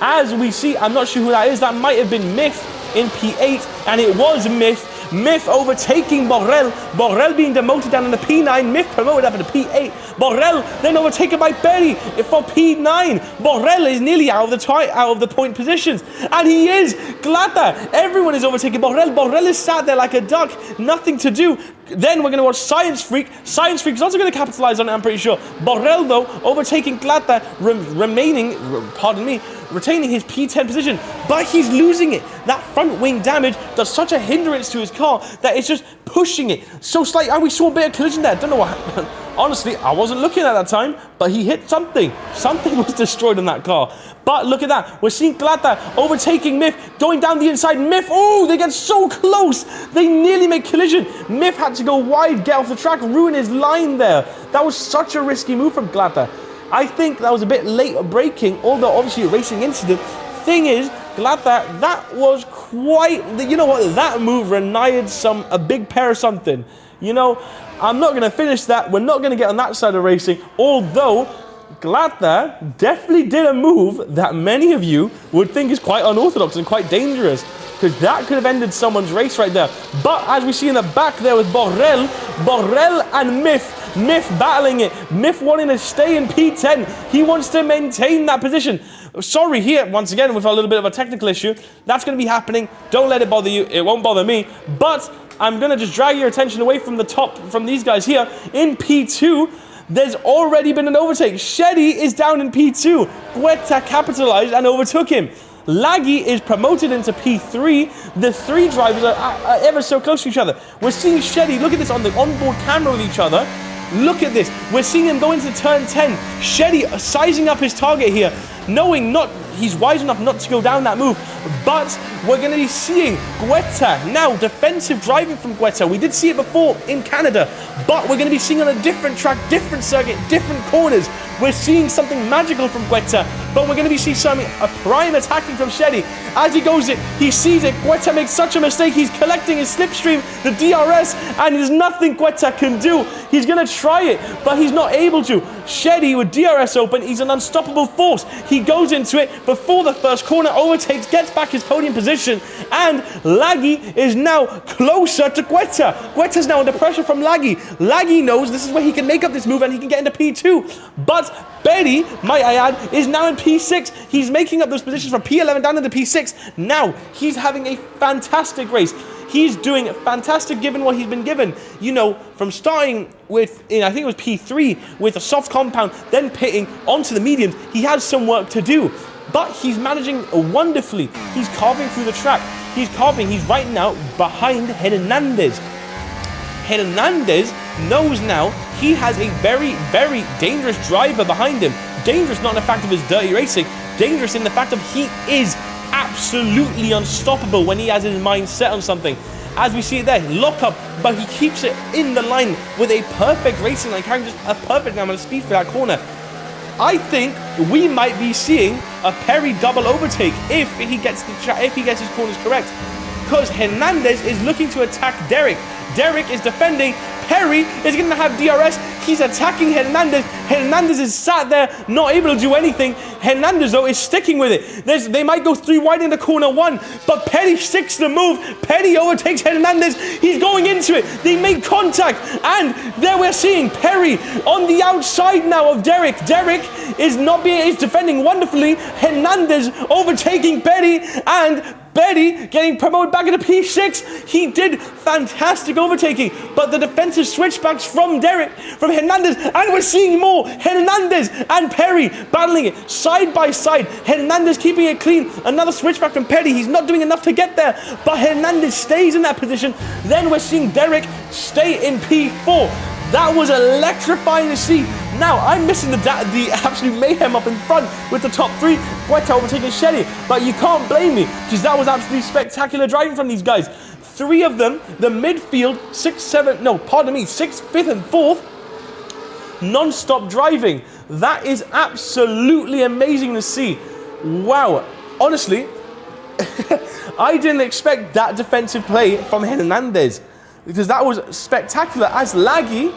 As we see, I'm not sure who that is. That might have been Myth in P8. And it was Myth. Myth overtaking Borrell. Borrell being demoted down in the P9. Myth promoted up in the P8. Borrell then overtaken by Berry for P9. Borrell is nearly out of the point positions. And he is. Glada. Everyone is overtaking Borrell. Borrell is sat there like a duck. Nothing to do. Then we're going to watch Science Freak. Science Freak is also going to capitalize on it, I'm pretty sure. Borrell, though, overtaking Glada, retaining his P10 position. But he's losing it. That front wing damage does such a hindrance to his car that it's just pushing it so slightly. And we saw a bit of collision there. Don't know what happened. Honestly, I wasn't looking at that time, but he hit something. Something was destroyed in that car. But look at that. We're seeing Glada overtaking Myth, going down the inside. Myth, oh, they get so close. They nearly make collision. Myth had to go wide, get off the track, ruin his line there. That was such a risky move from Glada. I think that was a bit late braking, although obviously a racing incident. Thing is, Glada, that was quite, you know what, that move required a big pair of something. You know, I'm not going to finish that. We're not going to get on that side of racing, although Glada definitely did a move that many of you would think is quite unorthodox and quite dangerous, because that could have ended someone's race right there. But as we see in the back there with Borrell and Myth battling it. Myth wanting to stay in P10. He wants to maintain that position. Sorry, here, once again, with a little bit of a technical issue. That's going to be happening. Don't let it bother you. It won't bother me. But I'm going to just drag your attention away from the top, from these guys here. In P2, there's already been an overtake. Shetty is down in P2. Guetta capitalized and overtook him. Laggy is promoted into P3. The three drivers are ever so close to each other. We're seeing Shetty, look at this on the onboard camera with each other. Look at this. We're seeing him go into turn 10. Shetty sizing up his target here, knowing he's wise enough not to go down that move. But we're going to be seeing Guetta. Now, defensive driving from Guetta. We did see it before in Canada, but we're going to be seeing on a different track, different circuit, different corners. We're seeing something magical from Guetta, but we're going to be seeing a prime attacking from Shetty. As he goes it, he sees it. Guetta makes such a mistake. He's collecting his slipstream, the DRS, and there's nothing Guetta can do. He's going to try it, but he's not able to. Shetty with DRS open, he's an unstoppable force. He goes into it before the first corner, overtakes, gets back his podium position, and Laggy is now closer to Guetta. Guetta's now under pressure from Laggy. Laggy knows this is where he can make up this move and he can get into P2. But Betty, might I add, is now in P6. He's making up those positions from P11 down into P6. Now, he's having a fantastic race. He's doing fantastic given what he's been given. You know, from starting with, I think it was P3, with a soft compound, then pitting onto the mediums, he has some work to do. But he's managing wonderfully. He's carving through the track. He's right now behind Hernandez. Hernandez knows now he has a very, very dangerous driver behind him. Dangerous not in the fact of his dirty racing, dangerous in the fact of he is absolutely unstoppable when he has his mind set on something. As we see it there, lock up, but he keeps it in the line with a perfect racing line, carrying just a perfect amount of speed for that corner. I think we might be seeing a Perry double overtake if he gets his corners correct, because Hernandez is looking to attack Derek. Derek is defending. Perry is going to have DRS. He's attacking Hernandez. Hernandez is sat there, not able to do anything. Hernandez, though, is sticking with it. They might go 3 wide into corner 1, but Perry sticks to the move. Perry overtakes Hernandez. He's going into it. They make contact, and there we're seeing Perry on the outside now of Derek. Derek is defending wonderfully. Hernandez overtaking Perry, and Betty getting promoted back into P6. He did fantastic overtaking, but the defensive switchbacks from Hernandez, and we're seeing more. Hernandez and Perry battling it side by side. Hernandez keeping it clean. Another switchback from Perry. He's not doing enough to get there, but Hernandez stays in that position. Then we're seeing Derek stay in P4. That was electrifying to see. Now, I'm missing the absolute mayhem up in front with the top 3. Guetta overtaking Shelly, but you can't blame me, because that was absolutely spectacular driving from these guys. 3 of them, the midfield, 6th, 5th and 4th, non-stop driving. That is absolutely amazing to see. Wow. Honestly, I didn't expect that defensive play from Hernandez, because that was spectacular, as Laggy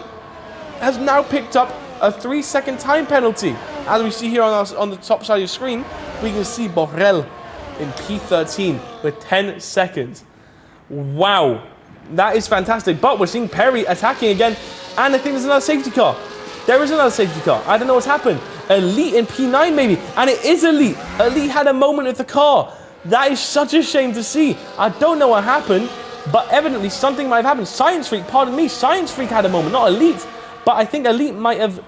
has now picked up a 3-second time penalty. As we see here on the top side of your screen, we can see Borrell in P13 with 10 seconds. Wow, that is fantastic. But we're seeing Perry attacking again, and I think there's another safety car. There is another safety car. I don't know what's happened. Elite in P9 maybe, and it is Elite. Elite had a moment with the car. That is such a shame to see. I don't know what happened, but evidently something might have happened. Science Freak, pardon me, Science Freak had a moment, not Elite. But I think Elite might have,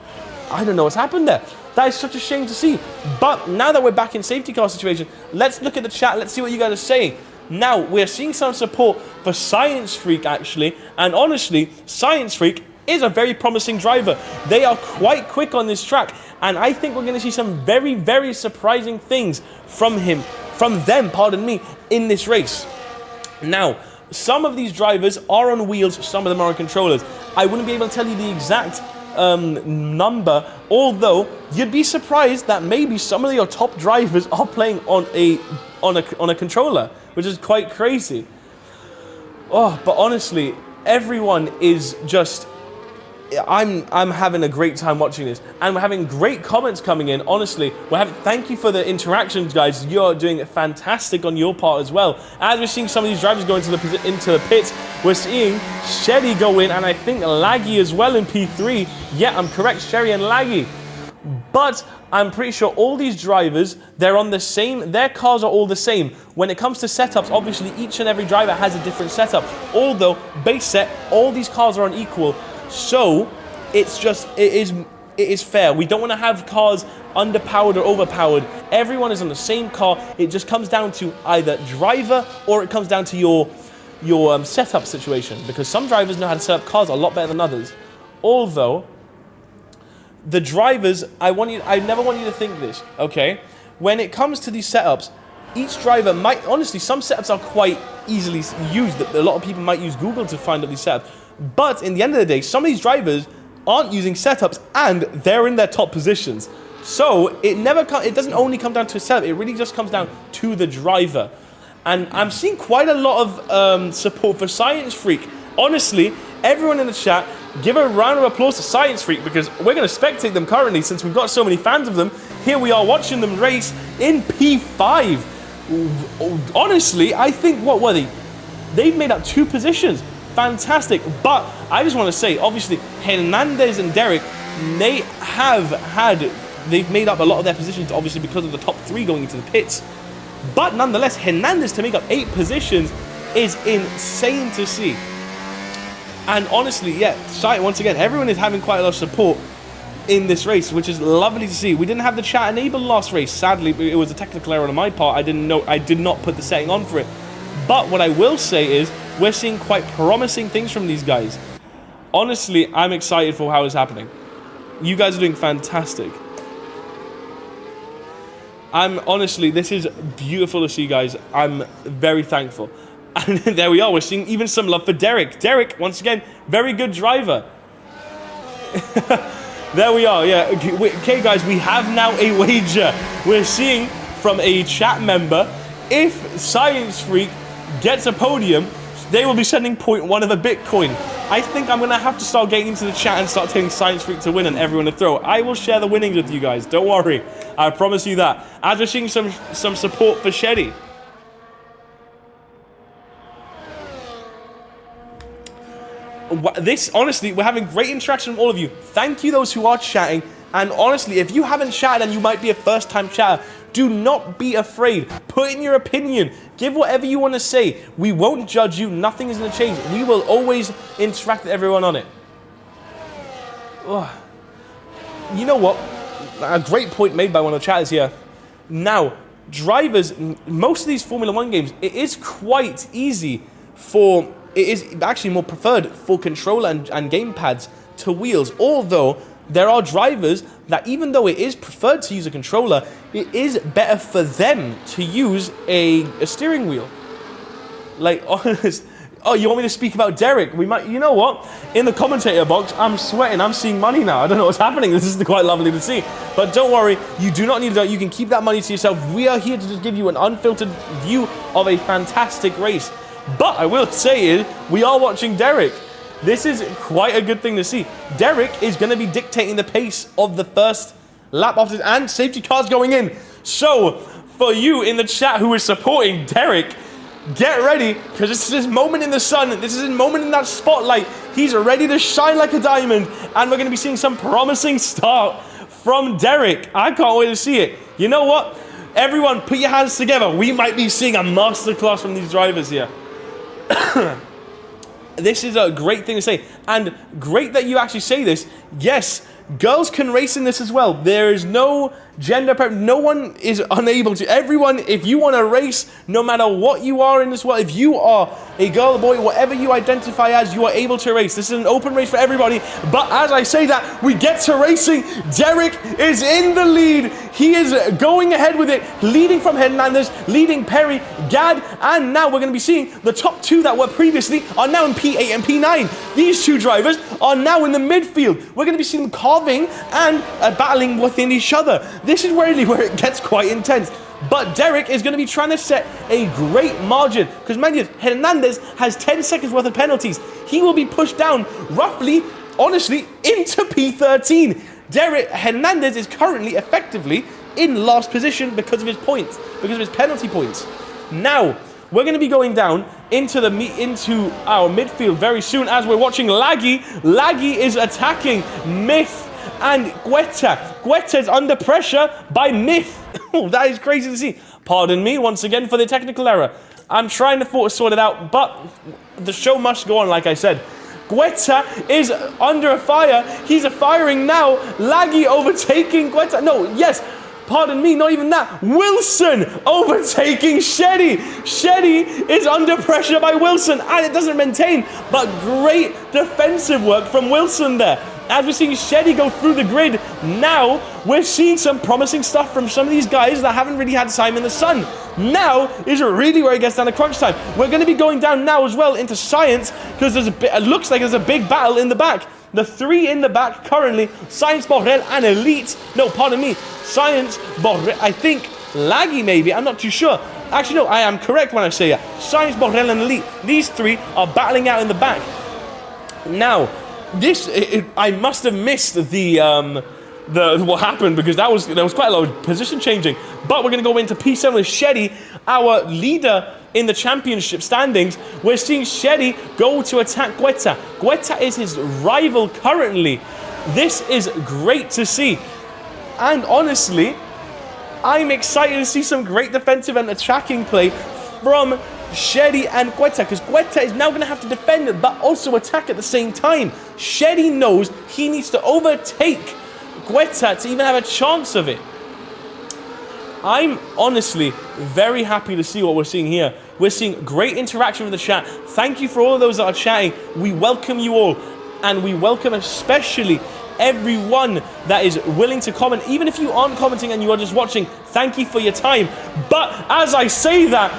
I don't know what's happened there. That is such a shame to see. But now that we're back in safety car situation, let's look at the chat. Let's see what you guys are saying. Now, we're seeing some support for Science Freak, actually. And honestly, Science Freak is a very promising driver. They are quite quick on this track. And I think we're going to see some very, very surprising things from them, in this race. Now, some of these drivers are on wheels, some of them are on controllers. I wouldn't be able to tell you the exact number, although you'd be surprised that maybe some of your top drivers are playing on a controller, which is quite crazy. Oh, but honestly, everyone is just... I'm having a great time watching this, and we're having great comments coming in. Honestly, thank you for the interactions, guys. You're doing fantastic on your part as well. As we're seeing some of these drivers go into the pits, we're seeing Sherry go in, and I think Laggy as well in P3. Yeah, I'm correct, Sherry and Laggy. But I'm pretty sure all these drivers, they're on the same, their cars are all the same. When it comes to setups, obviously each and every driver has a different setup. Although base set, all these cars are on equal. So it is fair. We don't want to have cars underpowered or overpowered. Everyone is on the same car. It just comes down to either driver or it comes down to your setup situation, because some drivers know how to set up cars a lot better than others. Although the drivers, I never want you to think this, okay? When it comes to these setups, each driver might, honestly, some setups are quite easily used. A lot of people might use Google to find out these setups. But in the end of the day, some of these drivers aren't using setups and they're in their top positions. So it doesn't only come down to a setup, it really just comes down to the driver. And I'm seeing quite a lot of support for Science Freak. Honestly, everyone in the chat, give a round of applause to Science Freak, because we're going to spectate them currently since we've got so many fans of them. Here we are watching them race in P5. Honestly, I think, what were they? They've made up 2 positions. Fantastic. But I just want to say, obviously, Hernandez and Derek, they've made up a lot of their positions, obviously, because of the top 3 going into the pits. But nonetheless, Hernandez to make up 8 positions is insane to see. And honestly, yeah, once again, everyone is having quite a lot of support in this race, which is lovely to see. We didn't have the chat enabled last race. Sadly, it was a technical error on my part. I did not put the setting on for it. But what I will say is, we're seeing quite promising things from these guys. honestly, I'm excited for how it's happening. You guys are doing fantastic. This is beautiful to see, guys. I'm very thankful. And there we are. We're seeing even some love for Derek. Derek, once again, very good driver. There we are, yeah. Okay, guys, we have now a wager. We're seeing from a chat member, if Science Freak gets a podium, they will be sending 0.1 of a Bitcoin. I think I'm going to have to start getting into the chat and start telling Science Freak to win and everyone to throw. I will share the winnings with you guys. Don't worry. I promise you that. As we're seeing some support for Shetty. This, honestly, we're having great interaction from all of you. Thank you, those who are chatting. And honestly, if you haven't chatted and you might be a first-time chatter, do not be afraid. Put in your opinion. Give whatever you want to say. We won't judge you. Nothing is going to change. We will always interact with everyone on it. Ugh. You know what? A great point made by one of the chatters here. Now, drivers, most of these Formula 1 games, it is quite easy for... It is actually more preferred for controller and gamepads to wheels, although there are drivers that, even though it is preferred to use a controller, it is better for them to use a steering wheel. Like, honest. Oh, you want me to speak about Derek? We might, you know what? In the commentator box, I'm sweating. I'm seeing money now. I don't know what's happening. This is quite lovely to see. But don't worry, you do not need to. You can keep that money to yourself. We are here to just give you an unfiltered view of a fantastic race. But I will say is, we are watching Derek. This is quite a good thing to see. Derek is going to be dictating the pace of the first lap after, and safety cars going in. So, for you in the chat who is supporting Derek, get ready, because this is his moment in the sun. This is his moment in that spotlight. He's ready to shine like a diamond, and we're going to be seeing some promising start from Derek. I can't wait to see it. You know what? Everyone, put your hands together. We might be seeing a masterclass from these drivers here. This is a great thing to say, and great that you actually say this. Yes, girls can race in this as well. There is no gender preference. No one is unable to. Everyone, if you want to race, no matter what you are in this world, if you are a girl, a boy, whatever you identify as, you are able to race. This is an open race for everybody. But as I say that, we get to racing. Derek is in the lead. He is going ahead with it, leading from Hernandez, leading Perry, Gad, and now we're going to be seeing the top two that were previously are now in P8 and P9. These two drivers are now in the midfield. We're going to be seeing them carving and battling within each other. This is really where it gets quite intense. But Derek is going to be trying to set a great margin, because mind you, Hernandez has 10 seconds worth of penalties. He will be pushed down roughly, honestly, into P13. Derek Hernandez is currently effectively in last position because of his points, because of his penalty points. Now, we're going to be going down into our midfield very soon as we're watching Laggy. Laggy is attacking Myth and Guetta. Guetta is under pressure by Myth. Oh, that is crazy to see. Pardon me once again for the technical error. I'm trying to sort it out, but the show must go on, like I said. Guetta is under fire. He's firing now. Laggy overtaking Guetta. No, yes. Pardon me, not even that. Wilson overtaking Shetty. Shetty is under pressure by Wilson, and it doesn't maintain, but great defensive work from Wilson there. As we're seeing Shetty go through the grid, now we're seeing some promising stuff from some of these guys that haven't really had time in the sun. Now is really where it gets down to crunch time. We're going to be going down now as well into Science, because it looks like there's a big battle in the back. The three in the back currently, Science, Borrell, and Elite. No, pardon me, Science, Borrell, I think Laggy maybe, I'm not too sure. Actually, no, I am correct when I say that. Science, Borrell, and Elite. These three are battling out in the back. Now, I must have missed the what happened, because there was quite a lot of position changing. But we're going to go into P7 with Shetty, our leader in the championship standings. We're seeing Shetty go to attack Guetta. Guetta is his rival currently. This is great to see. And honestly, I'm excited to see some great defensive and attacking play from Shetty and Guetta, because Guetta is now going to have to defend but also attack at the same time. Shetty knows he needs to overtake Guetta to even have a chance of it. I'm honestly very happy to see what we're seeing here. We're seeing great interaction with the chat. Thank you for all of those that are chatting. We welcome you all. and we welcome especially everyone that is willing to comment. Even if you aren't commenting and you are just watching, thank you for your time. But as I say that,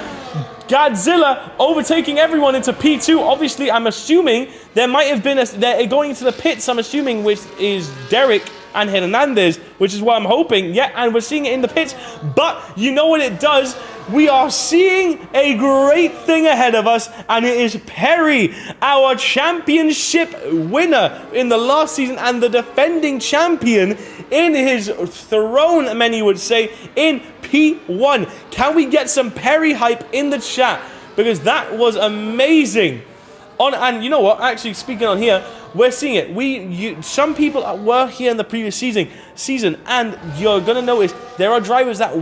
Godzilla overtaking everyone into P2. Obviously, I'm assuming there might have been they're going into the pits, I'm assuming, which is Derek and Hernandez, which is what I'm hoping. Yeah, and we're seeing it in the pits. But you know what it does? We are seeing a great thing ahead of us, and it is Perry, our championship winner in the last season and the defending champion in his throne, many would say, in P1. Can we get some Perry hype in the chat? Because that was amazing. And you know what? Actually, speaking on here, we're seeing it. Some people were here in the previous season, and you're gonna notice there are drivers that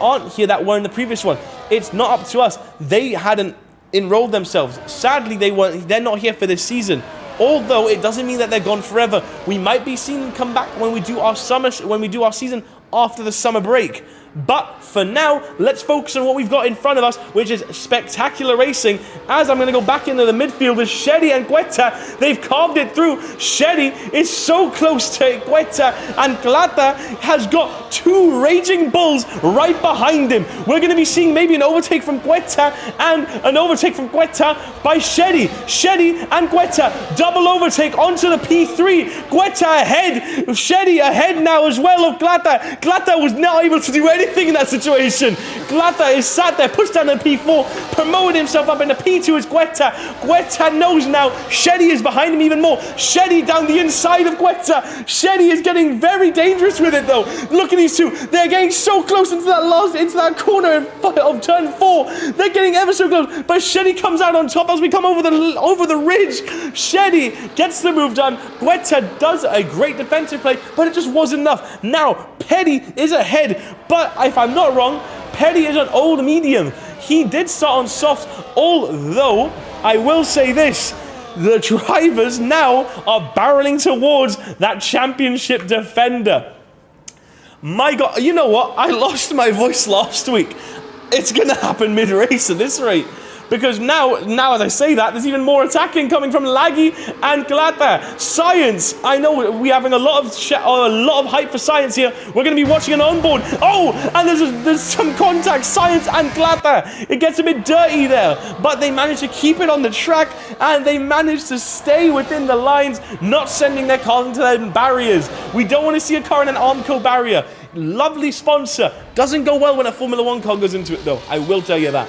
aren't here that were in the previous one. It's not up to us. They hadn't enrolled themselves. Sadly, they're not here for this season. Although it doesn't mean that they're gone forever. We might be seeing them come back when we do our season after the summer break. But for now, let's focus on what we've got in front of us, which is spectacular racing. As I'm going to go back into the midfield with Shetty and Guetta. They've carved it through. Shetty is so close to Guetta, and Glata has got two Raging Bulls right behind him. We're going to be seeing maybe an overtake from Guetta and an overtake from Guetta by Shetty. Shetty and Guetta, double overtake onto the P3. Guetta ahead. Shetty ahead now as well of Glata. Glata was not able to do anything in that situation. Glata is sat there, pushed down to P4, promoted himself up into P2 as Guetta. Guetta knows now Shetty is behind him even more. Shetty down the inside of Guetta. Shetty is getting very dangerous with it though. Look at these two. They're getting so close into that corner of turn 4. They're getting ever so close. But Shetty comes out on top as we come over the ridge. Shetty gets the move done. Guetta does a great defensive play, but it just wasn't enough. Now, Petty is ahead, but if I'm not wrong, Petty is an old medium. He did start on soft, although I will say this, the drivers now are barreling towards that championship defender. My God, you know what? I lost my voice last week. It's going to happen mid-race at this rate. Because now as I say that, there's even more attacking coming from Laggy and Glata. Science, I know we're having a lot of hype for Science here. We're going to be watching an onboard. Oh, and there's some contact, Science and Glata. It gets a bit dirty there, but they managed to keep it on the track, and they managed to stay within the lines, not sending their cars into their barriers. We don't want to see a car in an Armco barrier. Lovely sponsor. Doesn't go well when a Formula 1 car goes into it, though. I will tell you that.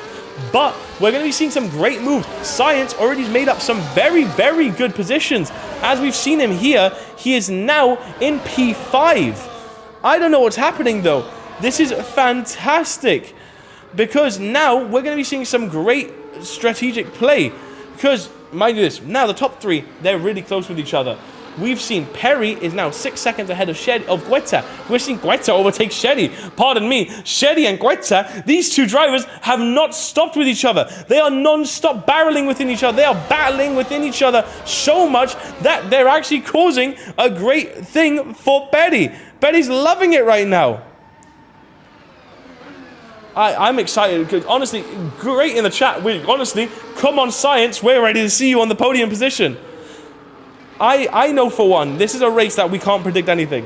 But we're going to be seeing some great moves. Science already made up some very, very good positions. As we've seen him here, he is now in P5. I don't know what's happening, though. This is fantastic. Because now we're going to be seeing some great strategic play. Because, mind you this, now the top three, they're really close with each other. We've seen Perry is now 6 seconds ahead of Guetta. We're seeing Guetta overtake Shetty. Pardon me, Shetty and Guetta, these two drivers have not stopped with each other. They are non-stop barreling within each other. They are battling within each other so much that they're actually causing a great thing for Perry. Perry's loving it right now. I'm excited because honestly, great in the chat. Honestly, come on Science, we're ready to see you on the podium position. I know for one, this is a race that we can't predict anything.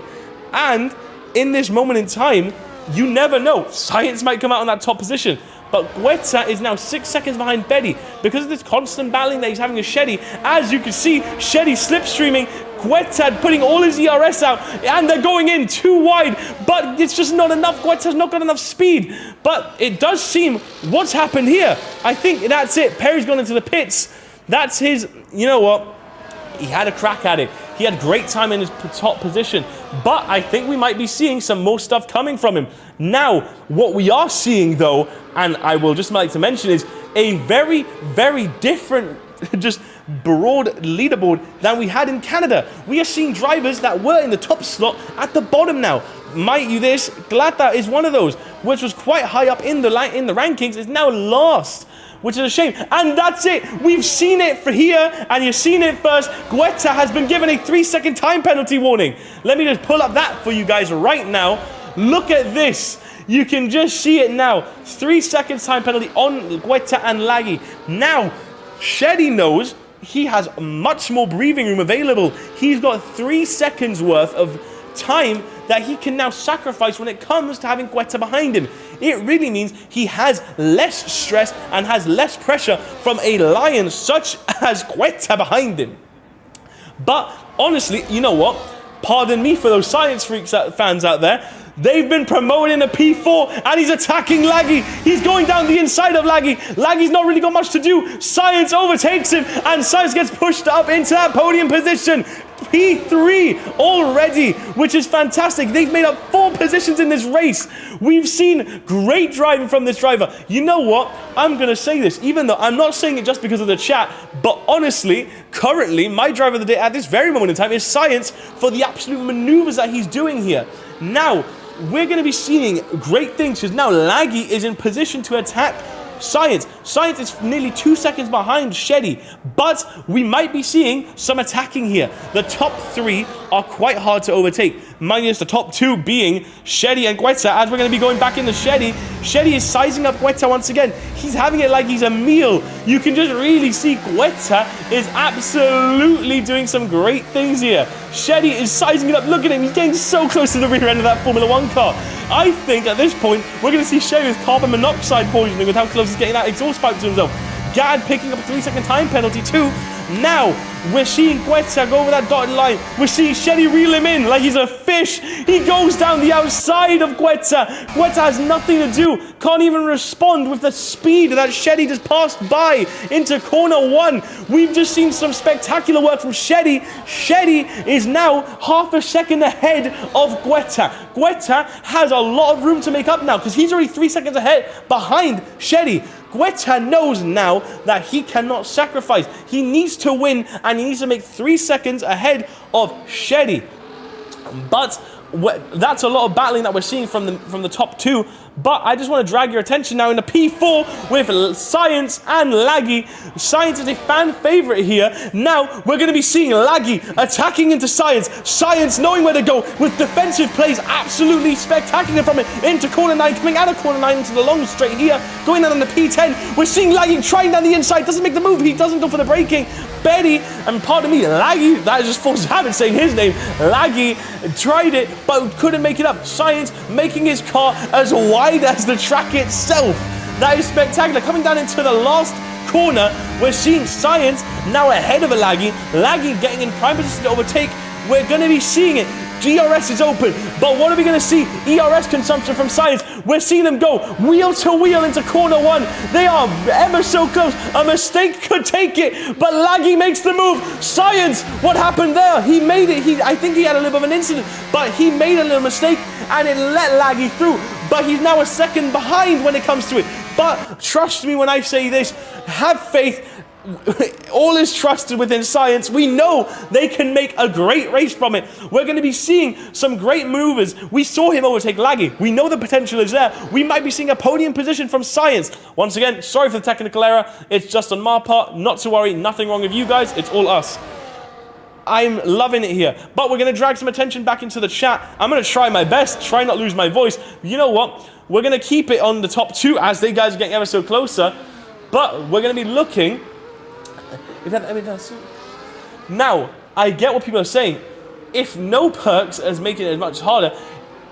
And in this moment in time, you never know. Science might come out in that top position. But Guetta is now 6 seconds behind Betty because of this constant battling that he's having with Shetty. As you can see, Shetty slipstreaming. Guetta putting all his ERS out, and they're going in too wide, but it's just not enough. Guetta's not got enough speed. But it does seem what's happened here. I think that's it. Perry's gone into the pits. That's his, you know what? He had a crack at it. He had great time in his top position. But I think we might be seeing some more stuff coming from him. Now, what we are seeing, though, and I will just like to mention, is a very, very different, just broad leaderboard than we had in Canada. We are seeing drivers that were in the top slot at the bottom now. Might you this, Glata is one of those, which was quite high up in the rankings, is now last, which is a shame. And that's it. We've seen it for here, and you've seen it first. Guetta has been given a 3-second time penalty warning. Let me just pull up that for you guys right now. Look at this. You can just see it now. 3 seconds time penalty on Guetta and Laggy. Now, Shetty knows he has much more breathing room available. He's got 3 seconds worth of time that he can now sacrifice when it comes to having Quetta behind him. It really means he has less stress and has less pressure from a lion such as Quetta behind him. But honestly, you know what? Pardon me for those science freaks fans out there. They've been promoting a P4 and he's attacking Laggy. He's going down the inside of Laggy. Laggy's not really got much to do. Science overtakes him and Science gets pushed up into that podium position. P3 already, which is fantastic. They've made up 4 positions in this race. We've seen great driving from this driver. You know what? I'm going to say this, even though I'm not saying it just because of the chat, but honestly, currently, my driver of the day at this very moment in time is Science for the absolute maneuvers that he's doing here. Now, we're going to be seeing great things because now Laggy is in position to attack Science. Science is nearly 2 seconds behind Sheddy, but we might be seeing some attacking here. The top 3 are quite hard to overtake, minus the top 2 being Sheddy and Quetta. As we're going to be going back into Sheddy, Sheddy is sizing up Quetta once again. He's having it like he's a meal. You can just really see Quetta is absolutely doing some great things here. Sheddy is sizing it up. Look at him. He's getting so close to the rear end of that Formula 1 car. I think at this point, we're going to see Sheddy with carbon monoxide poisoning with how close he's getting that exhaust pipe to himself. Gad picking up a 3-second time penalty too. Now, we're seeing Quetta go over that dotted line. We're seeing Sheddy reel him in like he's a fish. He goes down the outside of Quetta. Quetta has nothing to do. Can't even respond with the speed that Sheddy just passed by into corner 1. We've just seen some spectacular work from Sheddy. Sheddy is now half a second ahead of Quetta. Quetta has a lot of room to make up now because he's already 3 seconds ahead behind Sheddy. Quetta knows now that he cannot sacrifice. He needs to win and he needs to make 3 seconds ahead of Sheddy. But that's a lot of battling that we're seeing from the top 2. But I just want to drag your attention now in the P4 with Science and Laggy. Science is a fan favorite here. Now we're going to be seeing Laggy attacking into Science. Science knowing where to go with defensive plays, absolutely spectacular from it into corner 9, coming out of corner 9 into the long straight here, going down on the P10. We're seeing Laggy trying down the inside, doesn't make the move, he doesn't go for the braking. Betty, and pardon me, Laggy, that is just forced habit saying his name. Laggy tried it, but couldn't make it up. Science making his car as wide as the track itself. That is spectacular. Coming down into the last corner, we're seeing Science now ahead of a Laggy. Laggy getting in prime position to overtake. We're going to be seeing it. DRS is open, but what are we going to see? ERS consumption from Science. We're seeing them go wheel to wheel into corner 1. They are ever so close. A mistake could take it, but Laggy makes the move. Science, what happened there? He made it. I think he had a little bit of an incident, but he made a little mistake and it let Laggy through. But he's now a second behind when it comes to it. But trust me when I say this, have faith. All is trusted within Science. We know they can make a great race from it. We're going to be seeing some great movers. We saw him overtake Laggy. We know the potential is there. We might be seeing a podium position from Science. Once again, sorry for the technical error. It's just on my part. Not to worry. Nothing wrong with you guys. It's all us. I'm loving it here. But we're going to drag some attention back into the chat. I'm going to try my best. Try not lose my voice. You know what? We're going to keep it on the top 2 as they guys are getting ever so closer. But we're going to be looking... Now, I get what people are saying. If no perks is making it much harder,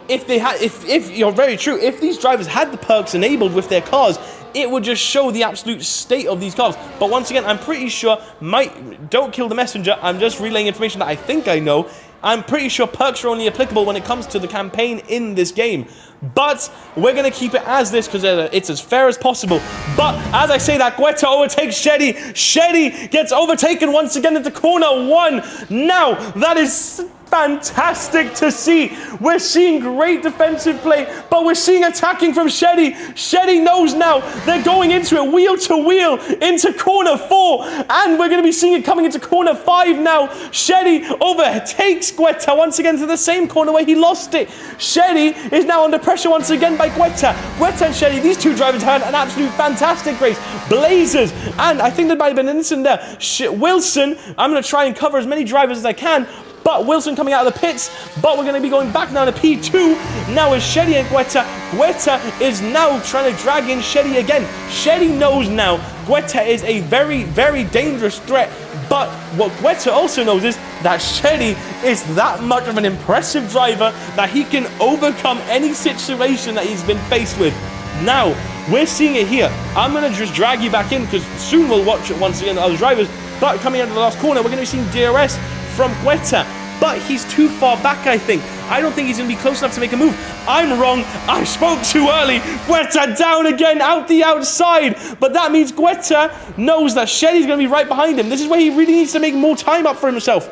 if you're very true, if these drivers had the perks enabled with their cars, it would just show the absolute state of these cars. But once again, I'm pretty sure, don't kill the messenger, I'm just relaying information that I think I know. I'm pretty sure perks are only applicable when it comes to the campaign in this game. But we're going to keep it as this because it's as fair as possible. But as I say that, Quetta overtakes Sheddy. Sheddy gets overtaken once again into corner 1. Now, that is fantastic to see. We're seeing great defensive play, but we're seeing attacking from Sheddy. Sheddy knows now they're going into it wheel to wheel into corner 4, and we're going to be seeing it coming into corner 5 now. Sheddy overtakes Quetta once again to the same corner where he lost it. Sheddy is now under pressure once again by Quetta. Quetta and Sheddy, these two drivers had an absolute fantastic race. Blazers, and I think there might have been an incident there. Wilson, I'm going to try and cover as many drivers as I can, but Wilson coming out of the pits, but we're going to be going back now to P2. Now is Shetty and Guetta. Guetta is now trying to drag in Shetty again. Shetty knows now Guetta is a very, very dangerous threat, but what Guetta also knows is that Shetty is that much of an impressive driver that he can overcome any situation that he's been faced with. Now, we're seeing it here. I'm going to just drag you back in because soon we'll watch it once again, other drivers. But coming out of the last corner, we're going to be seeing DRS from Guetta. But he's too far back, I think. I don't think he's going to be close enough to make a move. I'm wrong. I spoke too early. Guetta down again, out the outside. But that means Guetta knows that Shetty's going to be right behind him. This is where he really needs to make more time up for himself.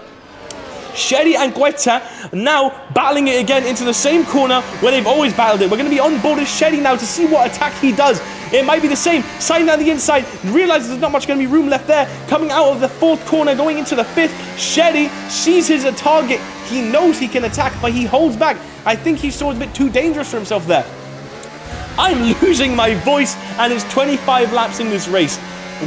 Shetty and Guetta now battling it again into the same corner where they've always battled it. We're going to be on board with Shetty now to see what attack he does. It might be the same. Sliding down the inside, realizes there's not much going to be room left there. Coming out of the fourth corner, going into the fifth. Shetty sees his target. He knows he can attack, but he holds back. I think he saw a bit too dangerous for himself there. I'm losing my voice, and it's 25 laps in this race.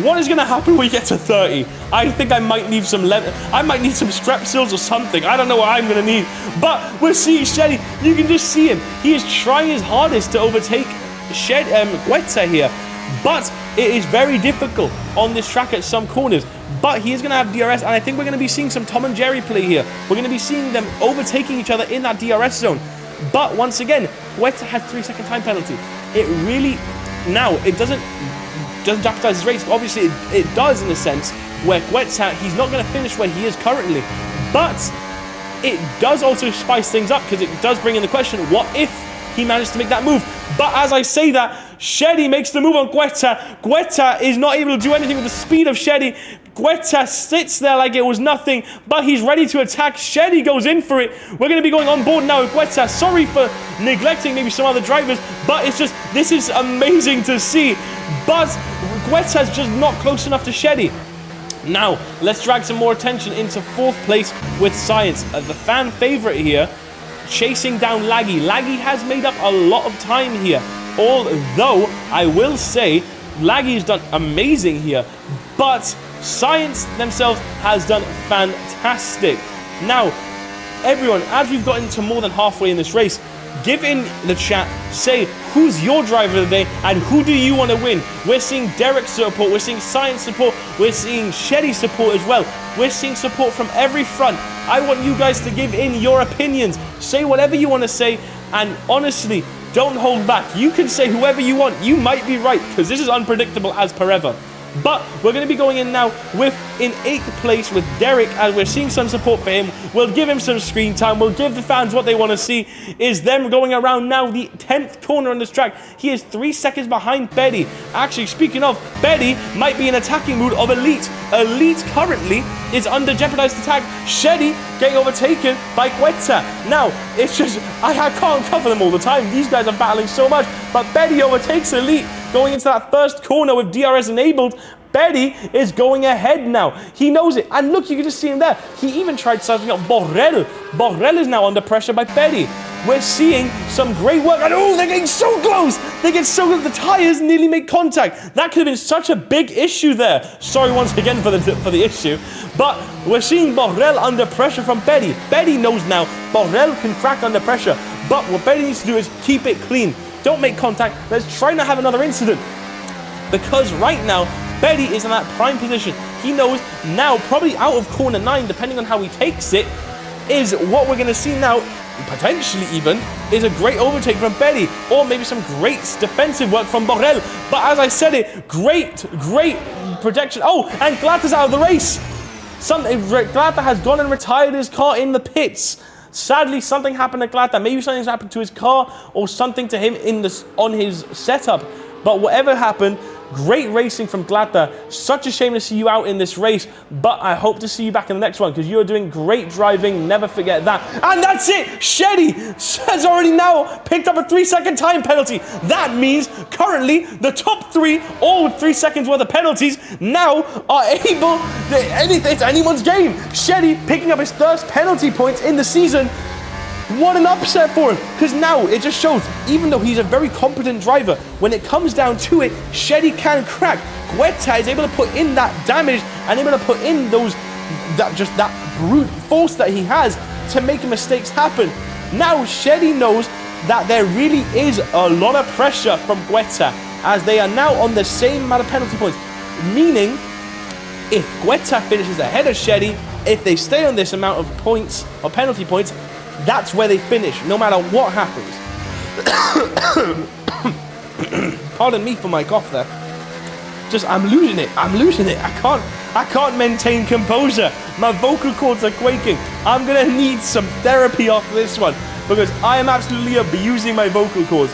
What is going to happen when we get to 30? I think I might need some Strepsils or something. I don't know what I'm going to need. But we're seeing Shetty. You can just see him. He is trying his hardest to overtake Guetta here. But it is very difficult on this track at some corners. But he is going to have DRS, and I think we're going to be seeing some Tom and Jerry play here. We're going to be seeing them overtaking each other in that DRS zone. But once again, Guetta had 3-second time penalty. It really... Now, it doesn't jeopardize his race. Obviously, it does in a sense where Guetta, he's not going to finish where he is currently. But it does also spice things up because it does bring in the question, what if he managed to make that move? But as I say that, Shetty makes the move on Guetta. Guetta is not able to do anything with the speed of Shetty. Guetta sits there like it was nothing, but he's ready to attack. Shetty goes in for it. We're going to be going on board now with Guetta. Sorry for neglecting maybe some other drivers, but it's just, this is amazing to see. But Guetta's just not close enough to Shetty. Now, let's drag some more attention into fourth place with Science. The fan favorite here, chasing down Laggy. Laggy has made up a lot of time here. Although, I will say, Laggy has done amazing here. But Science themselves has done fantastic. Now, everyone, as we've gotten to more than halfway in this race, give in the chat, say who's your driver of the day and who do you want to win. We're seeing Derek's support, we're seeing Science support, we're seeing Shetty's support as well. We're seeing support from every front. I want you guys to give in your opinions. Say whatever you want to say, and honestly, don't hold back. You can say whoever you want. You might be right, because this is unpredictable as per ever. But we're going to be going in now with in 8th place with Derek, as we're seeing some support for him. We'll give him some screen time. We'll give the fans what they want to see, is them going around now the 10th corner on this track. He is 3 seconds behind Betty. Actually, speaking of, Betty might be in attacking mood of Elite. Elite currently is under jeopardized attack. Shetty getting overtaken by Guetta. Now, it's just, I can't cover them all the time. These guys are battling so much. But Betty overtakes Elite. Going into that first corner with DRS enabled, Betty is going ahead now. He knows it. And look, you can just see him there. He even tried something out Borrell. Borrell is now under pressure by Betty. We're seeing some great work. And oh, they're getting so close. They get so close. The tires nearly make contact. That could have been such a big issue there. Sorry once again for the issue. But we're seeing Borrell under pressure from Betty. Betty knows now Borrell can crack under pressure. But what Betty needs to do is keep it clean. Don't make contact. Let's try not have another incident. Because right now, Betty is in that prime position. He knows now, probably out of corner 9, depending on how he takes it, is what we're going to see now, potentially even, is a great overtake from Betty. Or maybe some great defensive work from Borrell. But as I said it, great protection. Oh, and Glatta's out of the race. Glatta has gone and retired his car in the pits. Sadly, something happened to Glatta. Maybe something's happened to his car or something to him on his setup. But whatever happened, great racing from Glatta. Such a shame to see you out in this race, but I hope to see you back in the next one because you're doing great driving. Never forget that. And that's it. Shetty has already now picked up a 3-second time penalty. That means currently the top 3, all with 3 seconds worth of penalties, now are able, it's anyone's game. Shetty picking up his first penalty points in the season. What an upset for him, because now it just shows, even though he's a very competent driver, when it comes down to it, Shetty can crack. Guetta is able to put in that damage and able to put in that brute force that he has to make mistakes happen. Now, Sheddy knows that there really is a lot of pressure from Guetta, as they are now on the same amount of penalty points. Meaning, if Guetta finishes ahead of Sheddy, if they stay on this amount of points, or penalty points, that's where they finish, no matter what happens. Pardon me for my cough there. I'm losing it. I can't maintain composure. My vocal cords are quaking. I'm gonna need some therapy after this one, because I am absolutely abusing my vocal cords.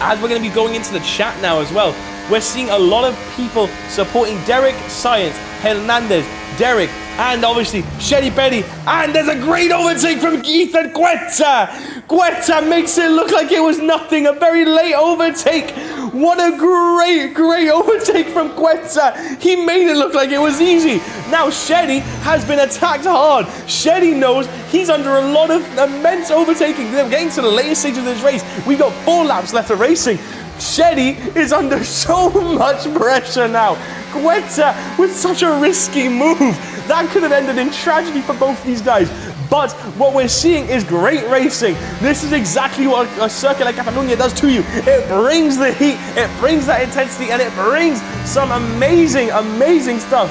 As we're gonna be going into the chat now as well, we're seeing a lot of people supporting Derek, Science, Hernandez, Derek, and obviously Sheddy Petty. And there's a great overtake from Ethan Guetta. Guetta makes it look like it was nothing. A very late overtake. What a great overtake from Guetta. He made it look like it was easy. Now Sheddy has been attacked hard. Sheddy knows he's under a lot of immense overtaking. They're getting to the latest stage of this race. We got 4 laps left of racing. Sheddy is under so much pressure now. Guetta with such a risky move. That could have ended in tragedy for both these guys. But what we're seeing is great racing. This is exactly what a circuit like Catalonia does to you. It brings the heat, it brings that intensity, and it brings some amazing stuff.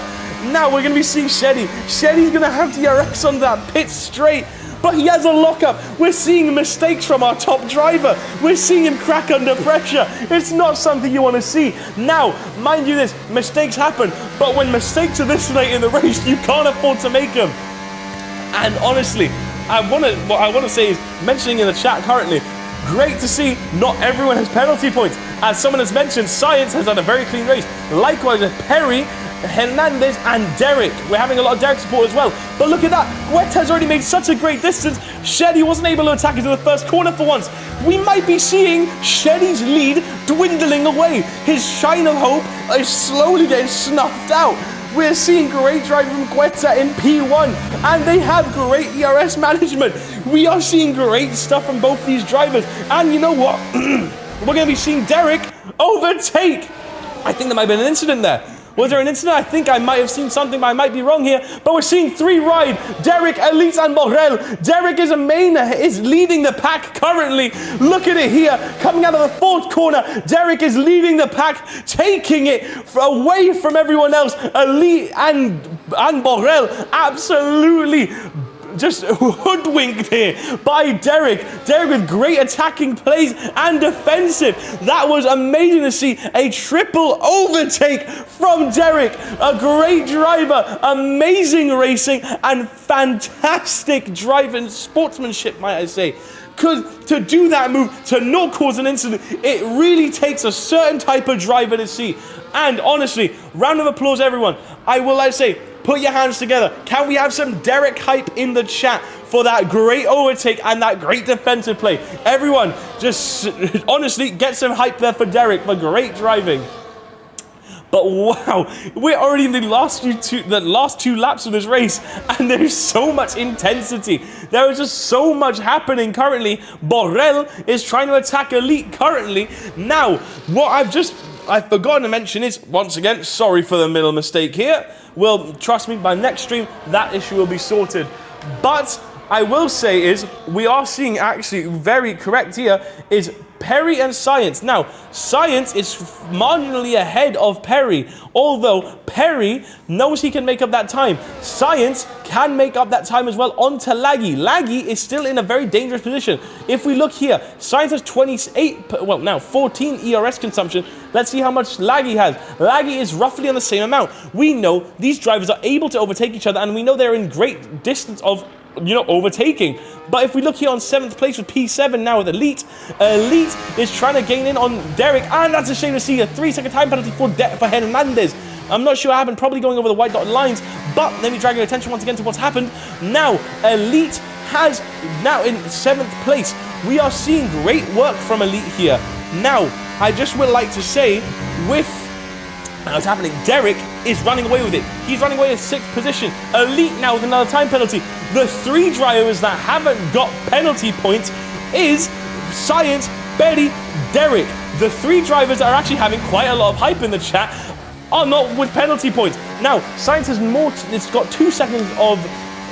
Now we're going to be seeing Sheddy. Sheddy's going to have DRS on that pit straight. But he has a lockup. We're seeing mistakes from our top driver. We're seeing him crack under pressure. It's not something you want to see. Now, mind you this, mistakes happen. But when mistakes are this late in the race, you can't afford to make them. And honestly, what I want to say is, mentioning in the chat currently, great to see not everyone has penalty points. As someone has mentioned, Science has had a very clean race. Likewise with Perry, Hernandez and Derek. We're having a lot of Derek support as well. But look at that. Guetta's already made such a great distance. Sheddy wasn't able to attack into the first corner for once. We might be seeing Sheddy's lead dwindling away. His shine of hope is slowly getting snuffed out. We're seeing great driving from Guetta in P1, and they have great ERS management. We are seeing great stuff from both these drivers. And you know what? We're going to be seeing Derek overtake. I think there might have been an incident there. Was there an incident? I think I might have seen something, but I might be wrong here. But we're seeing 3 ride. Derek, Elite, and Borrell. Derek is leading the pack currently. Look at it here. Coming out of the 4th corner, Derek is leading the pack, taking it away from everyone else. Elite and Borrell absolutely just hoodwinked here by Derek. Derek with great attacking plays and defensive. That was amazing to see. A triple overtake from Derek. A great driver, amazing racing, and fantastic driving sportsmanship, might I say. Because to do that move, to not cause an incident, it really takes a certain type of driver to see. And honestly, round of applause everyone. I will say, put your hands together. Can we have some Derek hype in the chat for that great overtake and that great defensive play? Everyone, just honestly, get some hype there for Derek for great driving. But wow, we're already in the last two laps of this race, and there's so much intensity. There is just so much happening currently. Borrell is trying to attack Elite currently. Now, what I've forgotten to mention is, once again, sorry for the middle mistake here. Well, trust me, by next stream, that issue will be sorted. But I will say is, we are seeing actually very correct here, is Perry and Science. Now, Science is marginally ahead of Perry, although Perry knows he can make up that time. Science can make up that time as well onto Laggy. Laggy is still in a very dangerous position. If we look here, Science has 14 ERS consumption. Let's see how much Laggy has. Laggy is roughly on the same amount. We know these drivers are able to overtake each other, and we know they're in great distance of overtaking. But if we look here on 7th place with P7 now with Elite, Elite is trying to gain in on Derek, and that's a shame to see a 3-second time penalty for Hernandez. I'm not sure what happened, probably going over the white dotted lines, but let me drag your attention once again to what's happened. Now, Elite has now in 7th place. We are seeing great work from Elite here. Now, I just would like to say, with what's happening, Derek is running away with it. He's running away with 6th position. Elite now with another time penalty. The 3 drivers that haven't got penalty points is Science, Betty, Derek. The 3 drivers that are actually having quite a lot of hype in the chat are not with penalty points. Now, Science has more, it's got 2 seconds of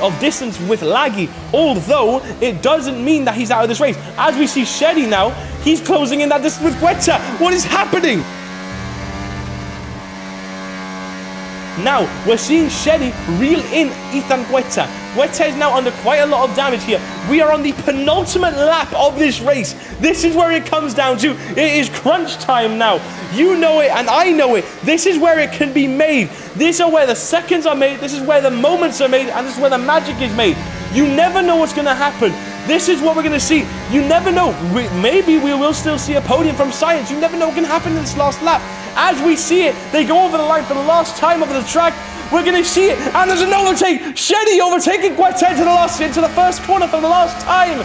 of distance with Laggy, although it doesn't mean that he's out of this race. As we see Shedi now, he's closing in that distance with Guetta. What is happening? Now, we're seeing Shedi reel in Ethan Guetta. Guetta is now under quite a lot of damage here. We are on the penultimate lap of this race. This is where it comes down to. It is crunch time now. You know it and I know it. This is where it can be made. This is where the seconds are made. This is where the moments are made. And this is where the magic is made. You never know what's going to happen. This is what we're going to see. You never know. Maybe we will still see a podium from Science. You never know what can happen in this last lap. As we see it, they go over the line for the last time over the track. We're going to see it, and there's an overtake. Shedi overtaking Guetta into the first corner for the last time.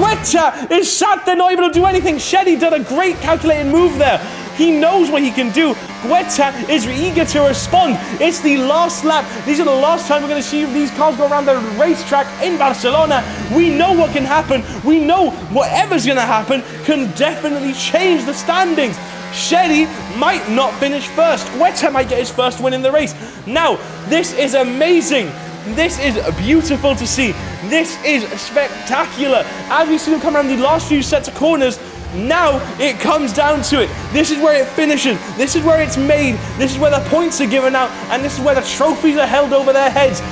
Guetta is sat there not able to do anything. Shedi did a great calculated move there. He knows what he can do. Guetta is eager to respond. It's the last lap. These are the last time we're going to see these cars go around the racetrack in Barcelona. We know what can happen. We know whatever's going to happen can definitely change the standings. Shedi might not finish first. Guetta might get his first win in the race. Now, this is amazing. This is beautiful to see. This is spectacular. As we see them come around the last few sets of corners, now it comes down to it. This is where it finishes. This is where it's made. This is where the points are given out. And this is where the trophies are held over their heads.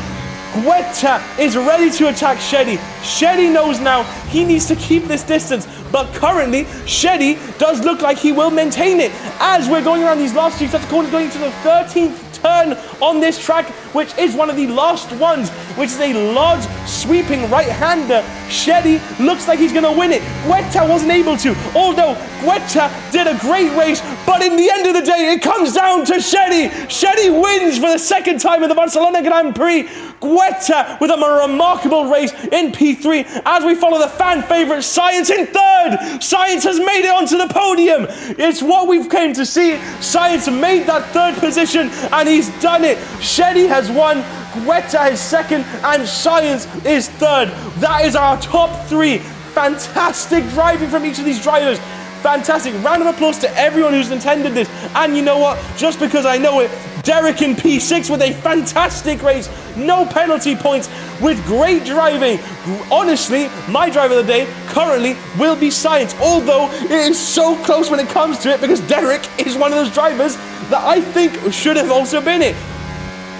Guetta is ready to attack Shedi. Shedi knows now he needs to keep this distance. But currently, Shedi does look like he will maintain it. As we're going around these last few sets of corners, going to the 13th turn on this track, which is one of the last ones, which is a large sweeping right-hander. Shedi looks like he's going to win it. Guetta wasn't able to, although Guetta did a great race, but in the end of the day, it comes down to Shedi. Shedi wins for the second time in the Barcelona Grand Prix. Guetta with a remarkable race in P3 as we follow the fan favorite Science in third. Science has made it onto the podium. It's what we've came to see. Science made that third position and he's done it. Shedi has won, Guetta is second, and Science is third. That is our top three. Fantastic driving from each of these drivers. Fantastic. Round of applause to everyone who's attended this. And you know what? Just because I know it, Derek in P6 with a fantastic race. No penalty points with great driving. Honestly, my driver of the day currently will be Science. Although it is so close when it comes to it because Derek is one of those drivers that I think should have also been it.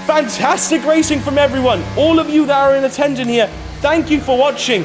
Fantastic racing from everyone. All of you that are in attendance here, thank you for watching.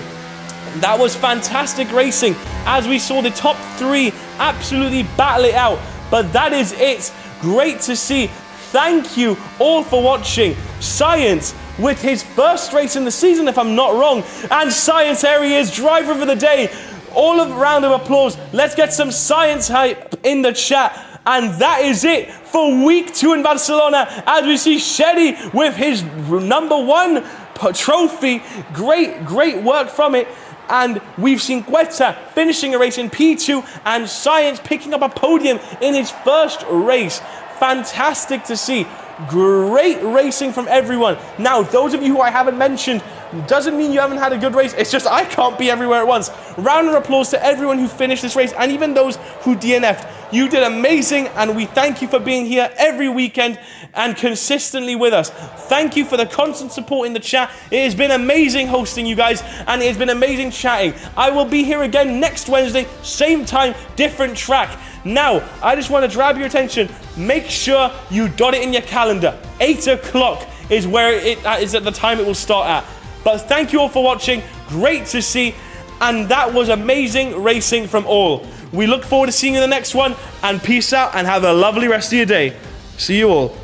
That was fantastic racing as we saw the top three absolutely battle it out. But that is it. Great to see. Thank you all for watching. Science with his first race in the season, if I'm not wrong. And Science, here he is, driver of the day. All of round of applause. Let's get some Science hype in the chat. And that is it for week 2 in Barcelona as we see Shedi with his #1 trophy. Great work from it. And we've seen Guetta finishing a race in P2 and Science picking up a podium in his first race. Fantastic to see. Great racing from everyone. Now, those of you who I haven't mentioned, doesn't mean you haven't had a good race. It's just I can't be everywhere at once. Round of applause to everyone who finished this race and even those who DNF'd. You did amazing and we thank you for being here every weekend and consistently with us. Thank you for the constant support in the chat. It has been amazing hosting you guys and it has been amazing chatting. I will be here again next Wednesday, same time, different track. Now, I just want to grab your attention. Make sure you dot it in your calendar. 8 o'clock is where it is at the time it will start at. But thank you all for watching. Great to see. And that was amazing racing from all. We look forward to seeing you in the next one. And peace out and have a lovely rest of your day. See you all.